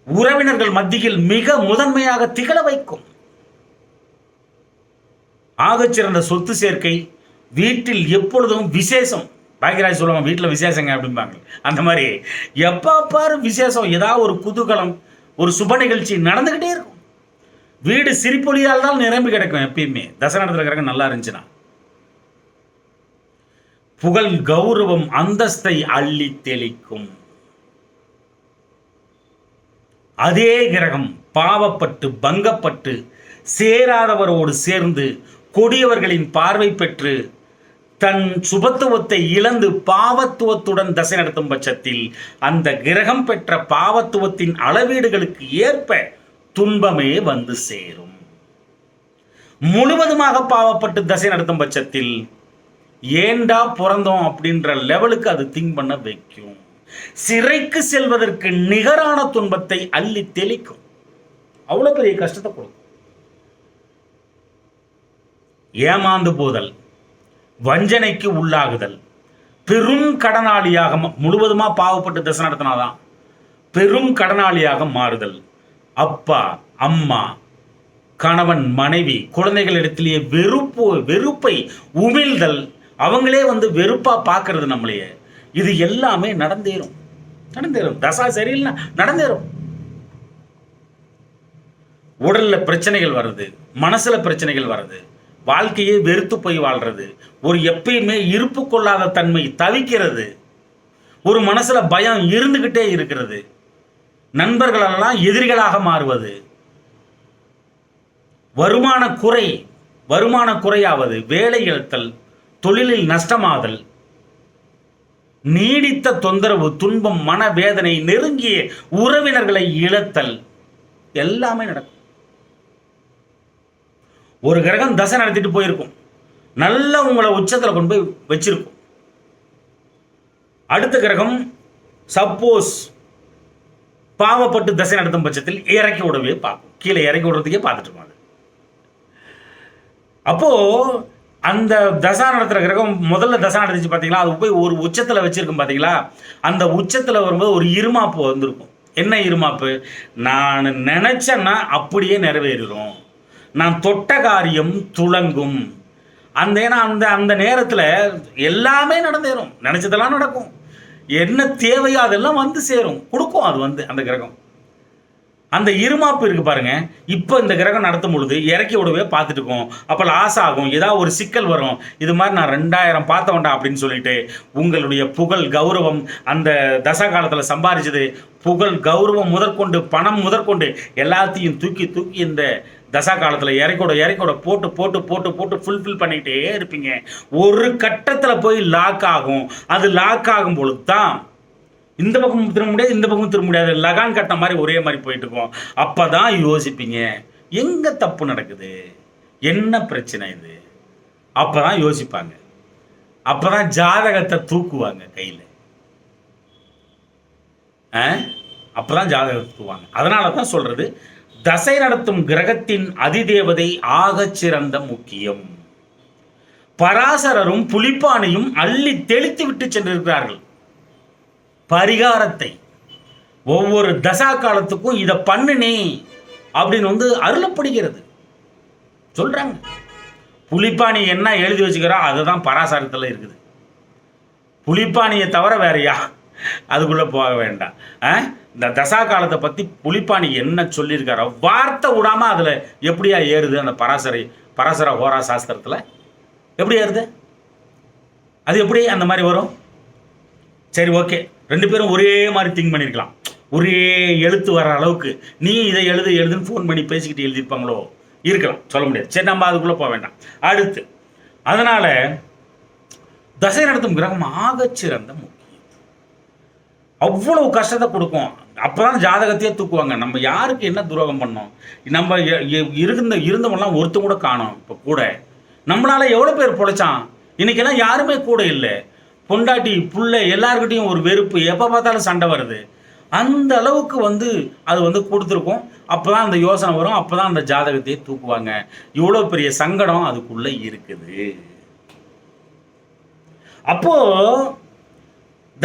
உறவினர்கள் மத்தியில் மிக முதன்மையாக திகழ வைக்கும். ஆகச்சிறந்த சொத்து சேர்க்கை, வீட்டில் எப்பொழுதும் விசேஷம். பாக்கியராஜ் சொல்லுவாங்க வீட்டில் விசேஷங்க அப்படிம்பாங்க. அந்த மாதிரி எப்போ பாரு விசேஷம், ஏதாவது ஒரு குதூகலம், ஒரு சுப நிகழ்ச்சி நடந்துக்கிட்டே இருக்கும். வீடு சிரிப்பொலியால் தான் நிரம்பி கிடக்கும். எப்பயுமே தசை நடத்துகிற நல்லா இருந்துச்சுன்னா புகழ், கௌரவம், அந்தஸ்தை அள்ளி தெளிக்கும். அதே கிரகம் பாவப்பட்டு பங்கப்பட்டு சேராதவரோடு சேர்ந்து கொடியவர்களின் பார்வை பெற்று தன் சுபத்துவத்தை இழந்து பாவத்துவத்துடன் தசை நடத்தும் பட்சத்தில் அந்த கிரகம் பெற்ற பாவத்துவத்தின் அளவீடுகளுக்கு ஏற்ப துன்பமே வந்து சேரும். முழுவதுமாக பாவப்பட்டு தசை நடத்தும் பட்சத்தில் ஏண்டா பிறந்தோம் அப்படின்ற லெவலுக்கு அது திங்க் பண்ண வைக்கும். சிறைக்கு செல்வதற்கு நிகரான துன்பத்தை அள்ளி தெளிக்கும். அவ்வளவு பெரிய கஷ்டத்தை கொடுக்கும். ஏமாந்து போதல், வஞ்சனைக்கு உள்ளாகுதல், பெரும் கடனாளியாக முழுவதுமா பாவப்பட்டு தசை நடத்தினாதான் பெரும் கடனாளியாக மாறுதல், அப்பா அம்மா கணவன் மனைவி குழந்தைகளிடத்திலேயே வெறுப்பை உமிழ்தல், அவங்களே வந்து வெறுப்பா பார்க்கறது நம்மளையே, இது எல்லாமே நடந்தேறும். தசா சரியில்லை நடந்தேறும். உடல்ல பிரச்சனைகள் வருது, மனசுல பிரச்சனைகள் வருது, வாழ்க்கையை வெறுத்து போய் வாழ்றது, ஒரு எப்பயுமே இருப்பு கொள்ளாத தன்மை தவிக்கிறது, ஒரு மனசுல பயம் இருந்துகிட்டே இருக்கிறது, நண்பர்களெல்லாம் எதிரிகளாக மாறுவது, வருமான குறையாவது, வேலை இழத்தல், தொழிலில் நஷ்டமாதல், நீடித்த தொந்தரவு, துன்பம், மனவேதனை, நெருங்கிய உறவினர்களை இழத்தல் எல்லாமே நடக்கும். ஒரு கிரகம் தசை நடத்திட்டு போயிருக்கும், நல்ல உங்களை உச்சத்தில் கொண்டு போய் வச்சிருக்கும். அடுத்த கிரகம் சப்போஸ் பாவப்பட்டு தசை நடத்தும் பட்சத்தில் இறக்கி விடவே பார்க்கும். கீழே இறக்கி விடுறதுக்கே பார்த்துட்டு இருப்பாங்க. அப்போ அந்த தசா நடத்துகிற கிரகம் முதல்ல தசா நடந்துச்சு பார்த்தீங்களா, அது போய் ஒரு உச்சத்தில் வச்சிருக்கும் பார்த்தீங்களா, அந்த உச்சத்தில் வரும்போது ஒரு இருமாப்பு வந்திருக்கும். என்ன இருமாப்பு? நான் நினைச்சேன்னா அப்படியே நிறைவேறும், நான் தொட்ட காரியம் துளங்கும். ஏன்னா அந்த நேரத்தில் எல்லாமே நடந்தேறும், நினைச்சதெல்லாம் நடக்கும், என்ன தேவையோ அதெல்லாம் வந்து சேரும், கொடுக்கும். அது வந்து அந்த கிரகம் அந்த இருமாப்பு இருக்கு பாருங்க. இப்போ இந்த கிரகம் நடத்தும் பொழுது இறக்கி விடவே பார்த்துட்டு இருக்கோம். அப்போ லாஸ் ஆகும், ஏதாவது ஒரு சிக்கல் வரும். இது மாதிரி நான் 2000 பார்த்த வேண்டாம் அப்படின்னு சொல்லிட்டு உங்களுடைய புகழ் கௌரவம் அந்த தசா காலத்தில் சம்பாதிச்சது புகழ் கௌரவம் முதற்கொண்டு பணம் முதற்கொண்டு எல்லாத்தையும் தூக்கி இந்த தசா காலத்தில் இறக்கோட போட்டு போட்டு போட்டு போட்டு ஃபுல்ஃபில் பண்ணிக்கிட்டே இருப்பீங்க. ஒரு கட்டத்தில் போய் லாக் ஆகும். அது லாக் ஆகும் பொழுது தான் இந்த பக்கம் திரும்ப முடியாது, இந்த பக்கம் திரும்ப முடியாது, லகான் கட்ட மாதிரி ஒரே மாதிரி போயிட்டு இருக்கோம். அப்போ தான் யோசிப்பீங்க எங்கே தப்பு நடக்குது, என்ன பிரச்சனை இது. அப்போ தான் யோசிப்பாங்க. அப்போ தான் ஜாதகத்தை தூக்குவாங்க கையில். அப்போ தான் ஜாதகத்தை தூக்குவாங்க. அதனால தான் சொல்கிறது, தசை நடத்தும் கிரகத்தின் அதிதேவதை ஆகச் சிறந்த முக்கியம். பராசரரும் புலிப்பானையும் அள்ளி தெளித்து விட்டு சென்றிருக்கிறார்கள் பரிகாரத்தை. ஒவ்வொரு தசா காலத்துக்கும் இதை பண்ணுனே அப்படின்னு வந்து அருளப்படுகிறது சொல்றாங்க. புலிப்பாணி என்ன எழுதி வச்சுக்கிறா அதுதான் பராசரத்தில் இருக்குது. புலிப்பாணியை தவிர வேறையா அதுக்குள்ள போக வேண்டாம். இந்த தசா காலத்தை பற்றி புலிப்பாணி என்ன சொல்லியிருக்காரோ வார்த்தை விடாமல் அதில் எப்படியா ஏறுது அந்த பராசர ஹோரா சாஸ்திரத்தில் எப்படி ஏறுது? அது எப்படி அந்த மாதிரி வரும்? சரி, ஓகே, 2 பேரும் ஒரே மாதிரி திங்க் பண்ணியிருக்கலாம், ஒரே எழுத்து வர அளவுக்கு. நீ இதை எழுதுன்னு ஃபோன் பண்ணி பேசிக்கிட்டு எழுதியிருப்பாங்களோ இருக்கலாம், சொல்ல முடியாது. சரி, நம்ம அதுக்குள்ளே போக வேண்டாம். அடுத்து, அதனால் தசை நடத்தும் கிரகம் ஆகச்சிறந்த முக்கியம். அவ்வளவு கஷ்டத்தை கொடுக்கும். அப்பதான் ஜாதகத்தையே தூக்குவாங்க. நம்ம யாருக்கு என்ன துரோகம் பண்ணோம்? நம்ம இருந்தவங்கலாம் ஒருத்தம் கூட காணோம். இப்போ கூட நம்மளால எவ்வளோ பேர் பொழைச்சான்? இன்னைக்கெல்லாம் யாருமே கூட இல்லை. பொண்டாட்டி புள்ள எல்லாருக்கிட்டையும் ஒரு வெறுப்பு, எப்போ பார்த்தாலும் சண்டை வருது. அந்த அளவுக்கு அது கொடுத்துருக்கும். அப்போ தான் அந்த யோசனை வரும். அப்போ தான் அந்த ஜாதகத்தையே தூக்குவாங்க. இவ்வளோ பெரிய சங்கடம் அதுக்குள்ளே இருக்குது. அப்போ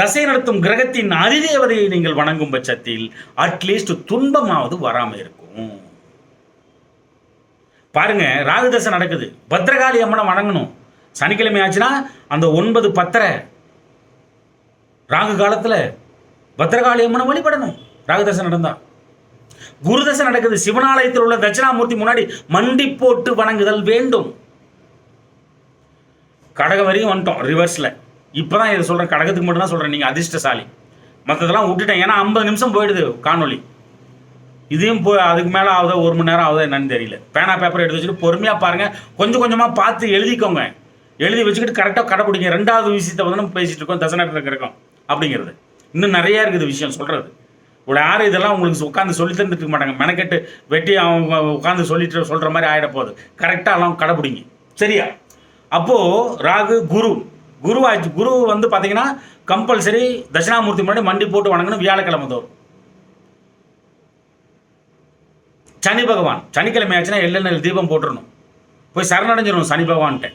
தசை நடத்தும் கிரகத்தின் அதிதேவதையை நீங்கள் வணங்கும் பட்சத்தில் அட்லீஸ்ட் துன்பமாவது வராமல் இருக்கும். பாருங்க, ராகு தசை நடக்குது, பத்ரகாளி அம்மனை வணங்கணும். சனிக்கிழமை ஆச்சுன்னா அந்த 9 10 ராகு காலத்தில் பத்ரகாளி அம்மனை வழிபடணும். ராகு தசை நடந்தா. குரு தசை நடக்குது, சிவனாலயத்தில் உள்ள தட்சிணாமூர்த்தி முன்னாடி மண்டி போட்டு வணங்குதல் வேண்டும். கடகம் வரையும் வந்துட்டோம் ரிவர்ஸில். இப்போ தான் இதை சொல்கிறேன், கடகத்துக்கு மட்டும் தான் சொல்கிறேன். நீங்கள் அதிர்ஷ்டசாலி. மற்றதெல்லாம் விட்டுட்டேன். ஏன்னா 50 நிமிஷம் போயிடுது காணொலி. இதையும் அதுக்கு மேலே ஆகுதா, 1 மணி நேரம் ஆகுதா என்னன்னு தெரியல. பேனா பேப்பர் எடுத்து வச்சுட்டு பொறுமையாக பாருங்கள். கொஞ்சம் கொஞ்சமாக பார்த்து எழுதிக்கோங்க. எழுதி வச்சுக்கிட்டு கரெக்டாக கடைப்பிடிங்க. 2வது விஷயத்தை நம்ம பேசிகிட்டு இருக்கோம், தசை நடத்துறதுக்கு இருக்கோம் அப்படிங்கிறது. இன்னும் நிறையா இருக்குது விஷயம் சொல்கிறது. இவ்வளோ யாரும் இதெல்லாம் உங்களுக்கு உட்காந்து சொல்லி தந்துட்டு இருக்க மாட்டாங்க. மெனக்கெட்டு வெட்டி அவங்க உட்காந்து சொல்கிற மாதிரி ஆகிட போகுது. கரெக்டாக எல்லாம் கடைப்பிடிங்க, சரியா? அப்போது ராகு குரு பார்த்தீங்கன்னா கம்பல்சரி தட்சிணாமூர்த்தி முன்னாடி மண்டி போட்டு வணங்கணும். வியாழக்கிழமை தோறும். சனி பகவான் சனிக்கிழமை ஆச்சுன்னா எள்ளெண்ணெய் தீபம் போட்டுடணும். போய் சரணடைஞ்சிடணும் சனி பகவான்கிட்ட.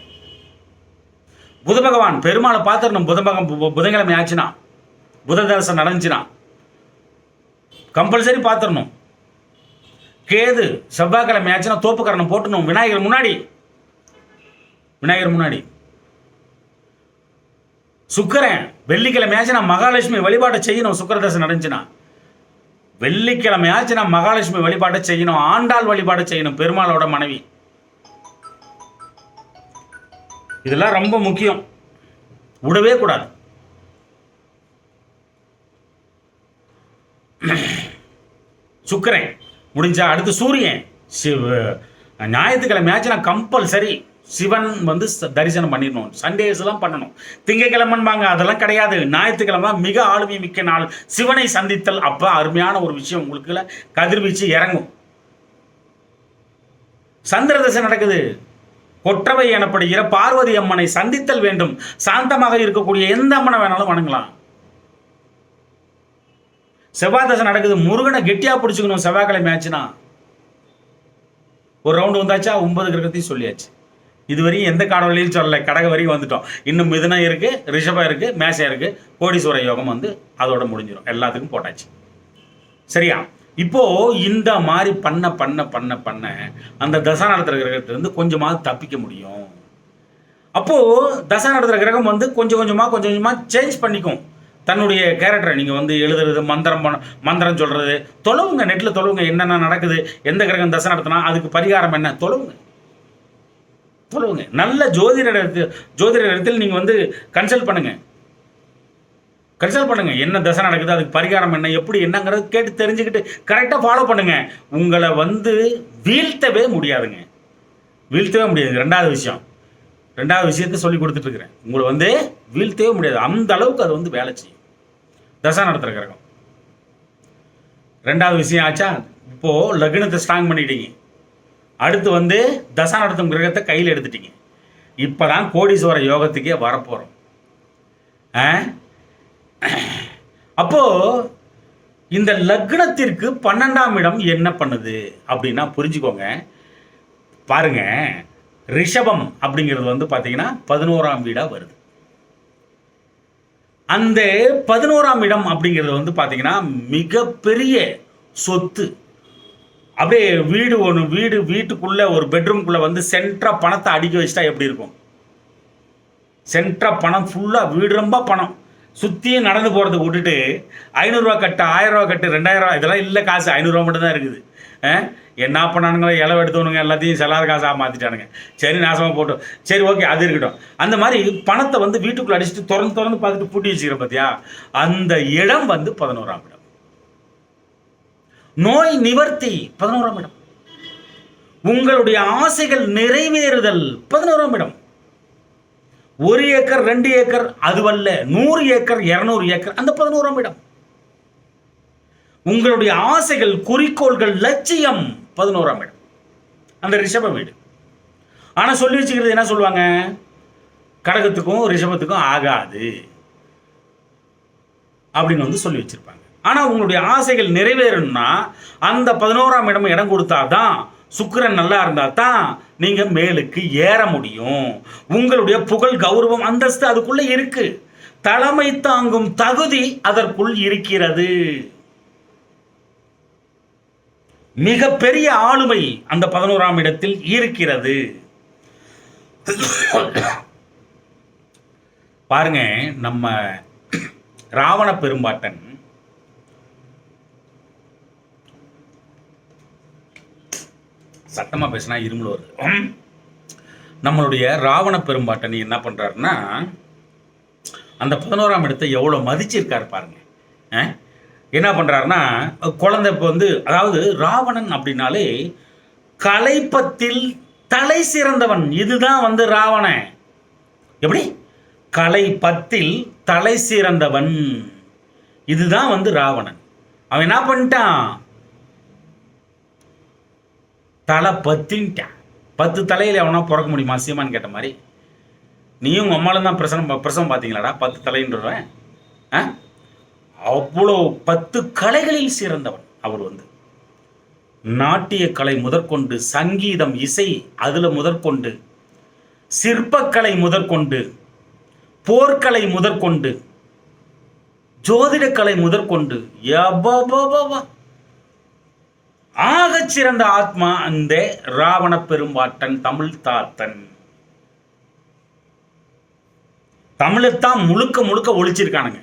புத பகவான் பெருமாளை பார்த்துடணும். புதன்கிழமை ஆச்சுன்னா, புத தரிசனம் நடந்துச்சுன்னா கம்பல்சரி பார்த்துடணும். கேது செவ்வாய்க்கிழமை ஆச்சுன்னா தோப்புக்கரணம் போட்டுணும் விநாயகர் முன்னாடி. சுக்கிரன் வெள்ளிக்கிழமை ஆச்சுன்னா மகாலட்சுமி வழிபாட்டை செய்யணும். சுக்கிரதசை நடந்துச்சுன்னா வெள்ளிக்கிழமை ஆச்சுன்னா மகாலட்சுமி வழிபாட்டை செய்யணும். ஆண்டாள் வழிபாட்டை செய்யணும், பெருமாளோட மனைவி. இதெல்லாம் ரொம்ப முக்கியம், விடவே கூடாது. சுக்கிரன் முடிஞ்சா அடுத்து சூரியன். ஞாயிற்றுக்கிழமை ஆச்சுன்னா கம்பல்சரி சிவன் தரிசனம் பண்ணிடணும். சண்டேஸ்லாம் பண்ணணும். திங்கக்கிழமைன்பாங்க, அதெல்லாம் கிடையாது. ஞாயிற்றுக்கிழமை மிக ஆளுமை மிக்க நாள், சிவனை சந்தித்தல். அப்போ அருமையான ஒரு விஷயம் உங்களுக்குள்ள கதிர்வீச்சு இறங்கும். சந்திர தசை நடக்குது. கொற்றவை எனப்படுகிற பார்வதி அம்மனை சந்தித்தல் வேண்டும். சாந்தமாக இருக்கக்கூடிய எந்த அம்மனை வேணாலும் வணங்கலாம். செவ்வாய் தசை நடக்குது. முருகனை கெட்டியா பிடிச்சிக்கணும். செவ்வாய்க்கிழமை ஆச்சுன்னா ஒரு ரவுண்டு வந்தாச்சா, 9 கிரகத்தையும் சொல்லியாச்சு. இதுவரையும் எந்த காணொலியும் சொல்லலை. கடக வரையும் வந்துட்டோம். இன்னும் மிதுனம் இருக்கு, ரிஷபம் இருக்கு, மேஷம் இருக்கு, கோடீஸ்வர யோகம் அதோட முடிஞ்சிடும். எல்லாத்துக்கும் போட்டாச்சு, சரியா? இப்போ இந்த மாதிரி பண்ண அந்த தசை நடத்துகிற கிரகத்திலிருந்து கொஞ்சமாவது தப்பிக்க முடியும். அப்போ தசை நடத்துகிற கிரகம் கொஞ்சம் கொஞ்சமா சேஞ்ச் பண்ணிக்கும் தன்னுடைய கேரக்டரை. நீங்கள் எழுதுறது, மந்திரம் சொல்றது, தொலைவுங்க. நெட்டில் தொலைவுங்க, என்னென்ன நடக்குது, எந்த கிரகம் தசை நடத்தினா அதுக்கு பரிகாரம் என்ன, தொலைவுங்க. நல்ல ஜோதிடத்தில் நீங்கள் கன்சல்ட் பண்ணுங்க. என்ன தசை நடக்குது, அதுக்கு பரிகாரம் என்ன, எப்படி என்னங்கிறது கேட்டு தெரிஞ்சுக்கிட்டு கரெக்டாக ஃபாலோ பண்ணுங்க. உங்களை வீழ்த்தவே முடியாதுங்க. ரெண்டாவது விஷயத்தை சொல்லி கொடுத்துட்டு இருக்கிறேன். உங்களை வீழ்த்தவே முடியாது. அந்த அளவுக்கு அது வேலை செய்யும் தசை நடத்துகிற கிரகம். 2வது விஷயம் ஆச்சா. இப்போது லக்னத்தை ஸ்ட்ராங் பண்ணிட்டீங்க. அடுத்து தசை நடத்தும் கிரகத்தை கையில் எடுத்துட்டீங்க. இப்போ தான் கோடீஸ்வர யோகத்துக்கே வரப்போகிறோம். அப்போது இந்த லக்னத்திற்கு 12ஆம் இடம் என்ன பண்ணுது அப்படின்னா புரிஞ்சுக்கோங்க. பாருங்க, ரிஷபம் அப்படிங்கிறது பார்த்தீங்கன்னா 11ஆம் வீடாக வருது. அந்த 11ஆம் இடம் அப்படிங்கிறது பார்த்தீங்கன்னா மிகப்பெரிய சொத்து. அப்படியே வீட்டுக்குள்ளே ஒரு பெட்ரூம்குள்ளே சென்ட்ரா பணத்தை அடுக்கி வச்சுட்டா எப்படி இருக்கும்? சென்ட்ரா பணம் ஃபுல்லாக, வீடு ரொம்ப பணம், சுற்றியும் நடந்து போகிறத விட்டுட்டு 500 ரூபா கட்டு, 1000 ரூபா கட்டு, 2000 ரூபா இதெல்லாம் இல்லை. காசு 500 ரூபா மட்டும் தான் இருக்குது. என்ன பண்ணானுங்களோ, இளவு எடுத்தவனுங்க எல்லாத்தையும் செல்லாத காசாக மாற்றிட்டானுங்க. சரி, நாசமாக போட்டோம். சரி, ஓகே, அது இருக்கட்டும். அந்த மாதிரி பணத்தை வீட்டுக்குள்ளே அடிச்சுட்டு திறந்து பார்த்துட்டு பூட்டி வச்சுக்கிறேன் பார்த்தியா, அந்த இடம் 11ஆம் இடம். நோய் நிவர்த்தி 11ஆம் இடம். உங்களுடைய ஆசைகள் நிறைவேறுதல் 11ஆம் இடம். 1 ஏக்கர் 2 ஏக்கர் அதுவல்ல, 100 ஏக்கர் 200 ஏக்கர் அந்த 11ஆம் இடம். உங்களுடைய ஆசைகள், குறிக்கோள்கள், லட்சியம் 11ஆம் இடம், அந்த ரிஷப வீடு. ஆனால் சொல்லி வச்சுக்கிறது என்ன சொல்லுவாங்க, கடகத்துக்கும் ரிஷபத்துக்கும் ஆகாது அப்படின்னு வந்து சொல்லி வச்சிருப்பாங்க. ஆனால் உங்களுடைய ஆசைகள் நிறைவேறணும்னா அந்த 11ஆம் இடம் இடம் கொடுத்தாதான், சுக்கிரன் நல்லா இருந்தால் தான் நீங்கள் மேலுக்கு ஏற முடியும். உங்களுடைய புகழ், கௌரவம், அந்தஸ்து அதுக்குள்ளே இருக்கு. தலைமை தாங்கும் தகுதி அதற்குள் இருக்கிறது. மிகப்பெரிய ஆளுமை அந்த 11ஆம் இடத்தில் இருக்கிறது. பாருங்க, நம்ம ராவண பெரும்பாட்டன் சத்தமா பேசினா இருமல் வருது. நம்மளுடைய ராவண பெரும்பாட்டன் என்ன பண்றாருன்னா, அந்த 11ஆம் இடத்தை எவ்வளவு மதிச்சிருக்காரு பாருங்க. என்ன பண்றாருன்னா, குழந்தை இப்போ வந்து, அதாவது ராவணன் அப்படின்னாலே கலைப்பத்தில் தலை சிறந்தவன். இதுதான் வந்து ராவணன். எப்படி? கலைப்பத்தில் தலை சிறந்தவன். இதுதான் வந்து ராவணன். அவன் என்ன பண்ணிட்டான், தலை பத்தின்ட்டான். 10 தலையில் எவனா பிறக்க முடியுமா சீமான்னு கேட்ட மாதிரி. நீயும் உங்கள் அம்மாலும் தான் பிரசவம் பார்த்தீங்களாடா 10 தலைன்றவன். அவ்வளோ 10 கலைகளில் சிறந்தவன் அவர் வந்து. நாட்டிய கலை முதற்கொண்டு, சங்கீதம், இசை அதில் முதற்கொண்டு, சிற்பக்கலை முதற்கொண்டு, போர்க்கலை முதற்கொண்டு, ஜோதிடக்கலை முதற்கொண்டு, ஆகச் சிறந்த ஆத்மா அந்த ராவண பெரும்பாட்டன், தமிழ் தாத்தன். தமிழைத்தான் முழுக்க முழுக்க ஒழிச்சிருக்கானுங்க.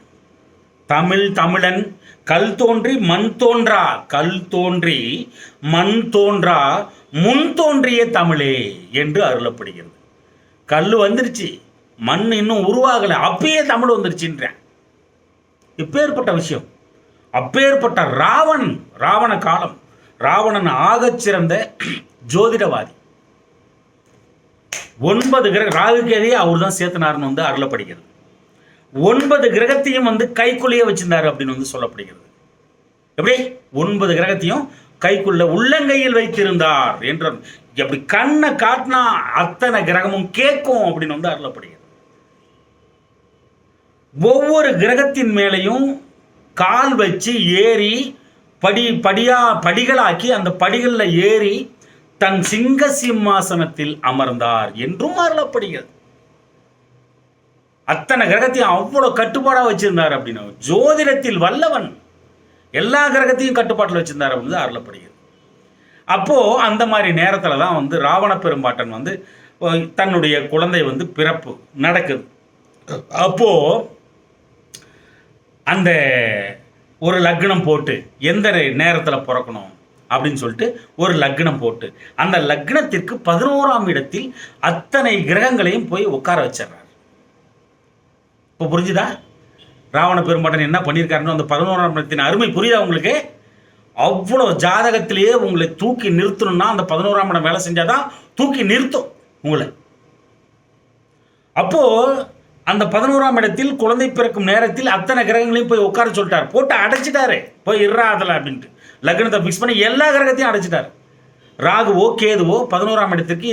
தமிழ், தமிழன், கல் தோன்றி மண் தோன்றா, கல் தோன்றி மண் தோன்றா, முன் தோன்றிய தமிழே என்று அருளப்படுகிறது. கல் வந்துருச்சு, மண் இன்னும் உருவாகலை, அப்பயே தமிழ் வந்துருச்சுன்றேன். இப்பேற்பட்ட விஷயம், அப்பேற்பட்ட ராவண காலம். ராவணன் ஆகச் சிறந்த ஜோதிடவாதி. 9 கிரக ராகுகேதையை அவர் தான் சேர்த்தனார்னு வந்து அருளப்படுகிறது. 9 கிரகத்தையும் வந்து கைக்குள்ளேயே வச்சிருந்தாரு அப்படின்னு வந்து சொல்லப்படுகிறது. எப்படி? 9 கிரகத்தையும் கைக்குள்ள உள்ளங்கையில் வைத்திருந்தார் என்று. அப்படி கண்ணை காட்டினா அத்தனை கிரகமும் கேட்கும் அப்படின்னு வந்து அருளப்படுகிறது. ஒவ்வொரு கிரகத்தின் மேலையும் கால் வச்சு ஏறி படிகளாக்கி அந்த படிகளில் ஏறி தன் சிங்க சிம்மாசனத்தில் அமர்ந்தார் என்றும் அருளப்படுகிறது. அத்தனை கிரகத்தையும் அவ்வளவு கட்டுப்பாடா வச்சிருந்தார் அப்படின்னு. ஜோதிடத்தில் வல்லவன், எல்லா கிரகத்தையும் கட்டுப்பாட்டில் வச்சிருந்தார் அப்படின்னு அருளப்படுகிறது. அப்போ அந்த மாதிரி நேரத்தில் தான் வந்து ராவண பெரும்பாட்டன் வந்து தன்னுடைய குழந்தை வந்து பிறப்பு நடக்குது. அப்போ அந்த ஒரு லக்னம் போட்டு எந்த நேரத்தில் பிறக்கணும் அப்படின்னு சொல்லிட்டு ஒரு லக்னம் போட்டு அந்த லக்னத்திற்கு 11ஆம் இடத்தில் அத்தனை கிரகங்களையும் போய் உட்கார வச்சிடறார். இப்போ புரிஞ்சுதா ராவண பெரும்பாட்டன் என்ன பண்ணியிருக்காருன்னு? அந்த 11ஆம் இடத்தின் அருமை புரியுதா உங்களுக்கு? அவ்வளோ ஜாதகத்திலேயே உங்களை தூக்கி நிறுத்தணும்னா அந்த 11ஆம் இடம் வேலை செஞ்சாதான் தூக்கி நிறுத்தும் உங்களை. அப்போ அந்த 11ஆம் இடத்தில் குழந்தை பிறக்கும் நேரத்தில் அத்தனை கிரகங்களையும் போய் உட்கார சொல்லிட்டார். போட்டு அடைச்சிட்டாரு, போய் இருறா அதில் அப்படின்ட்டு லக்னத்தை ஃபிக்ஸ் பண்ணி எல்லா கிரகத்தையும் அடைச்சிட்டார். ராகுவோ கேதுவோ 11ஆம் இடத்திற்கு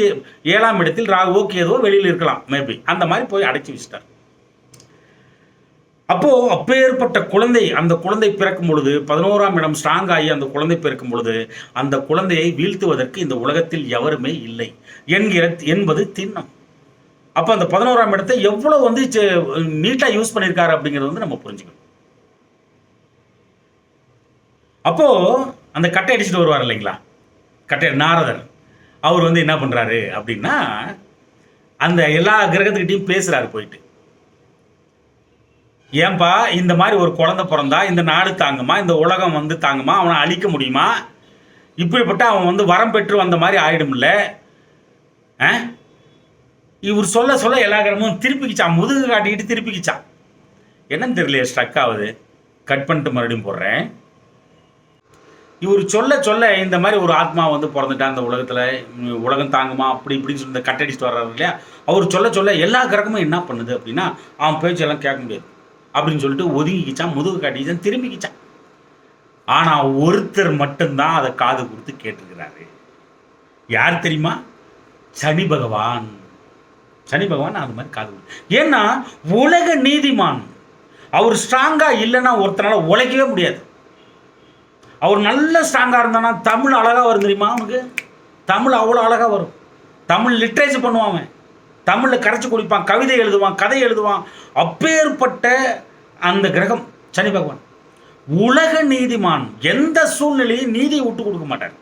7ஆம் இடத்தில் ராகுவோ கேதுவோ வெளியில் இருக்கலாம், மேபி அந்த மாதிரி போய் அடைச்சி வச்சிட்டார். அப்போ அப்பேற்பட்ட குழந்தை, அந்த குழந்தை பிறக்கும் பொழுது 11ஆம் இடம் ஸ்ட்ராங் ஆகி அந்த குழந்தை பிறக்கும் பொழுது அந்த குழந்தையை வீழ்த்துவதற்கு இந்த உலகத்தில் எவருமே இல்லை என்பது திண்ணம். அப்போ அந்த 11ஆம் இடத்தை எவ்வளோ வந்து நீட்டாக யூஸ் பண்ணியிருக்காரு அப்படிங்கிறது வந்து நம்ம புரிஞ்சுக்கணும். அப்போ அந்த கட்டை அடிச்சுட்டு வருவார் இல்லைங்களா, கட்டை நாரதர். அவர் வந்து என்ன பண்ணுறாரு அப்படின்னா, அந்த எல்லா கிரகத்துக்கிட்டையும் பேசுகிறாரு போயிட்டு. ஏன்பா இந்த மாதிரி ஒரு குழந்தை பிறந்தா இந்த நாடு தாங்குமா, இந்த உலகம் வந்து தாங்குமா, அவனை அழிக்க முடியுமா, இப்படிப்பட்ட அவன் வந்து வரம் பெற்று வந்த மாதிரி ஆயிடும்ல. இவர் சொல்ல சொல்ல எல்லா கிரகமும் திருப்பிக்கிச்சான், முதுகு காட்டிக்கிட்டு திருப்பிக்கிச்சான். என்னன்னு தெரியலையே, ஸ்ட்ரக் ஆகுது. கட் பண்ணிட்டு மறுபடியும் போடுறேன். இவர் சொல்ல சொல்ல இந்த மாதிரி ஒரு ஆத்மா வந்து பிறந்துட்டான் இந்த உலகத்தில், உலகம் தாங்குமா அப்படி இப்படின்னு சொல்லி கட்டடிச்சுட்டு வர்றாரு இல்லையா. அவர் சொல்ல சொல்ல எல்லா கிரகமும் என்ன பண்ணுது அப்படின்னா, அவன் பேச்செல்லாம் கேட்க முடியாது அப்படின்னு சொல்லிட்டு ஒதுங்கிக்கிச்சான், முதுகு காட்டிக்கிச்சான், திரும்பிக்கிச்சான். ஆனா ஒருத்தர் மட்டும்தான் அதை காது கொடுத்து கேட்டிருக்கிறாரு. யார் தெரியுமா? சனி பகவான். சனி பகவான் அது மாதிரி காது. ஏன்னா உலக நீதிமான். அவர் ஸ்ட்ராங்கா இல்லைன்னா ஒருத்தனால உழைக்கவே முடியாது. அவர் நல்ல ஸ்ட்ராங்கா இருந்தானா தமிழ் அழகா வரும் தெரியுமா? அவனுக்கு தமிழ் அவ்வளோ அழகா வரும். தமிழ் லிட்ரேச்சர் பண்ணுவான், தமிழில் கரைச்சி குடிப்பான், கவிதை எழுதுவான், கதை எழுதுவான். அப்பேற்பட்ட அந்த கிரகம் சனி பகவான் உலக நீதிமான். எந்த சூழ்நிலையும் நீதியை விட்டு கொடுக்க மாட்டார்.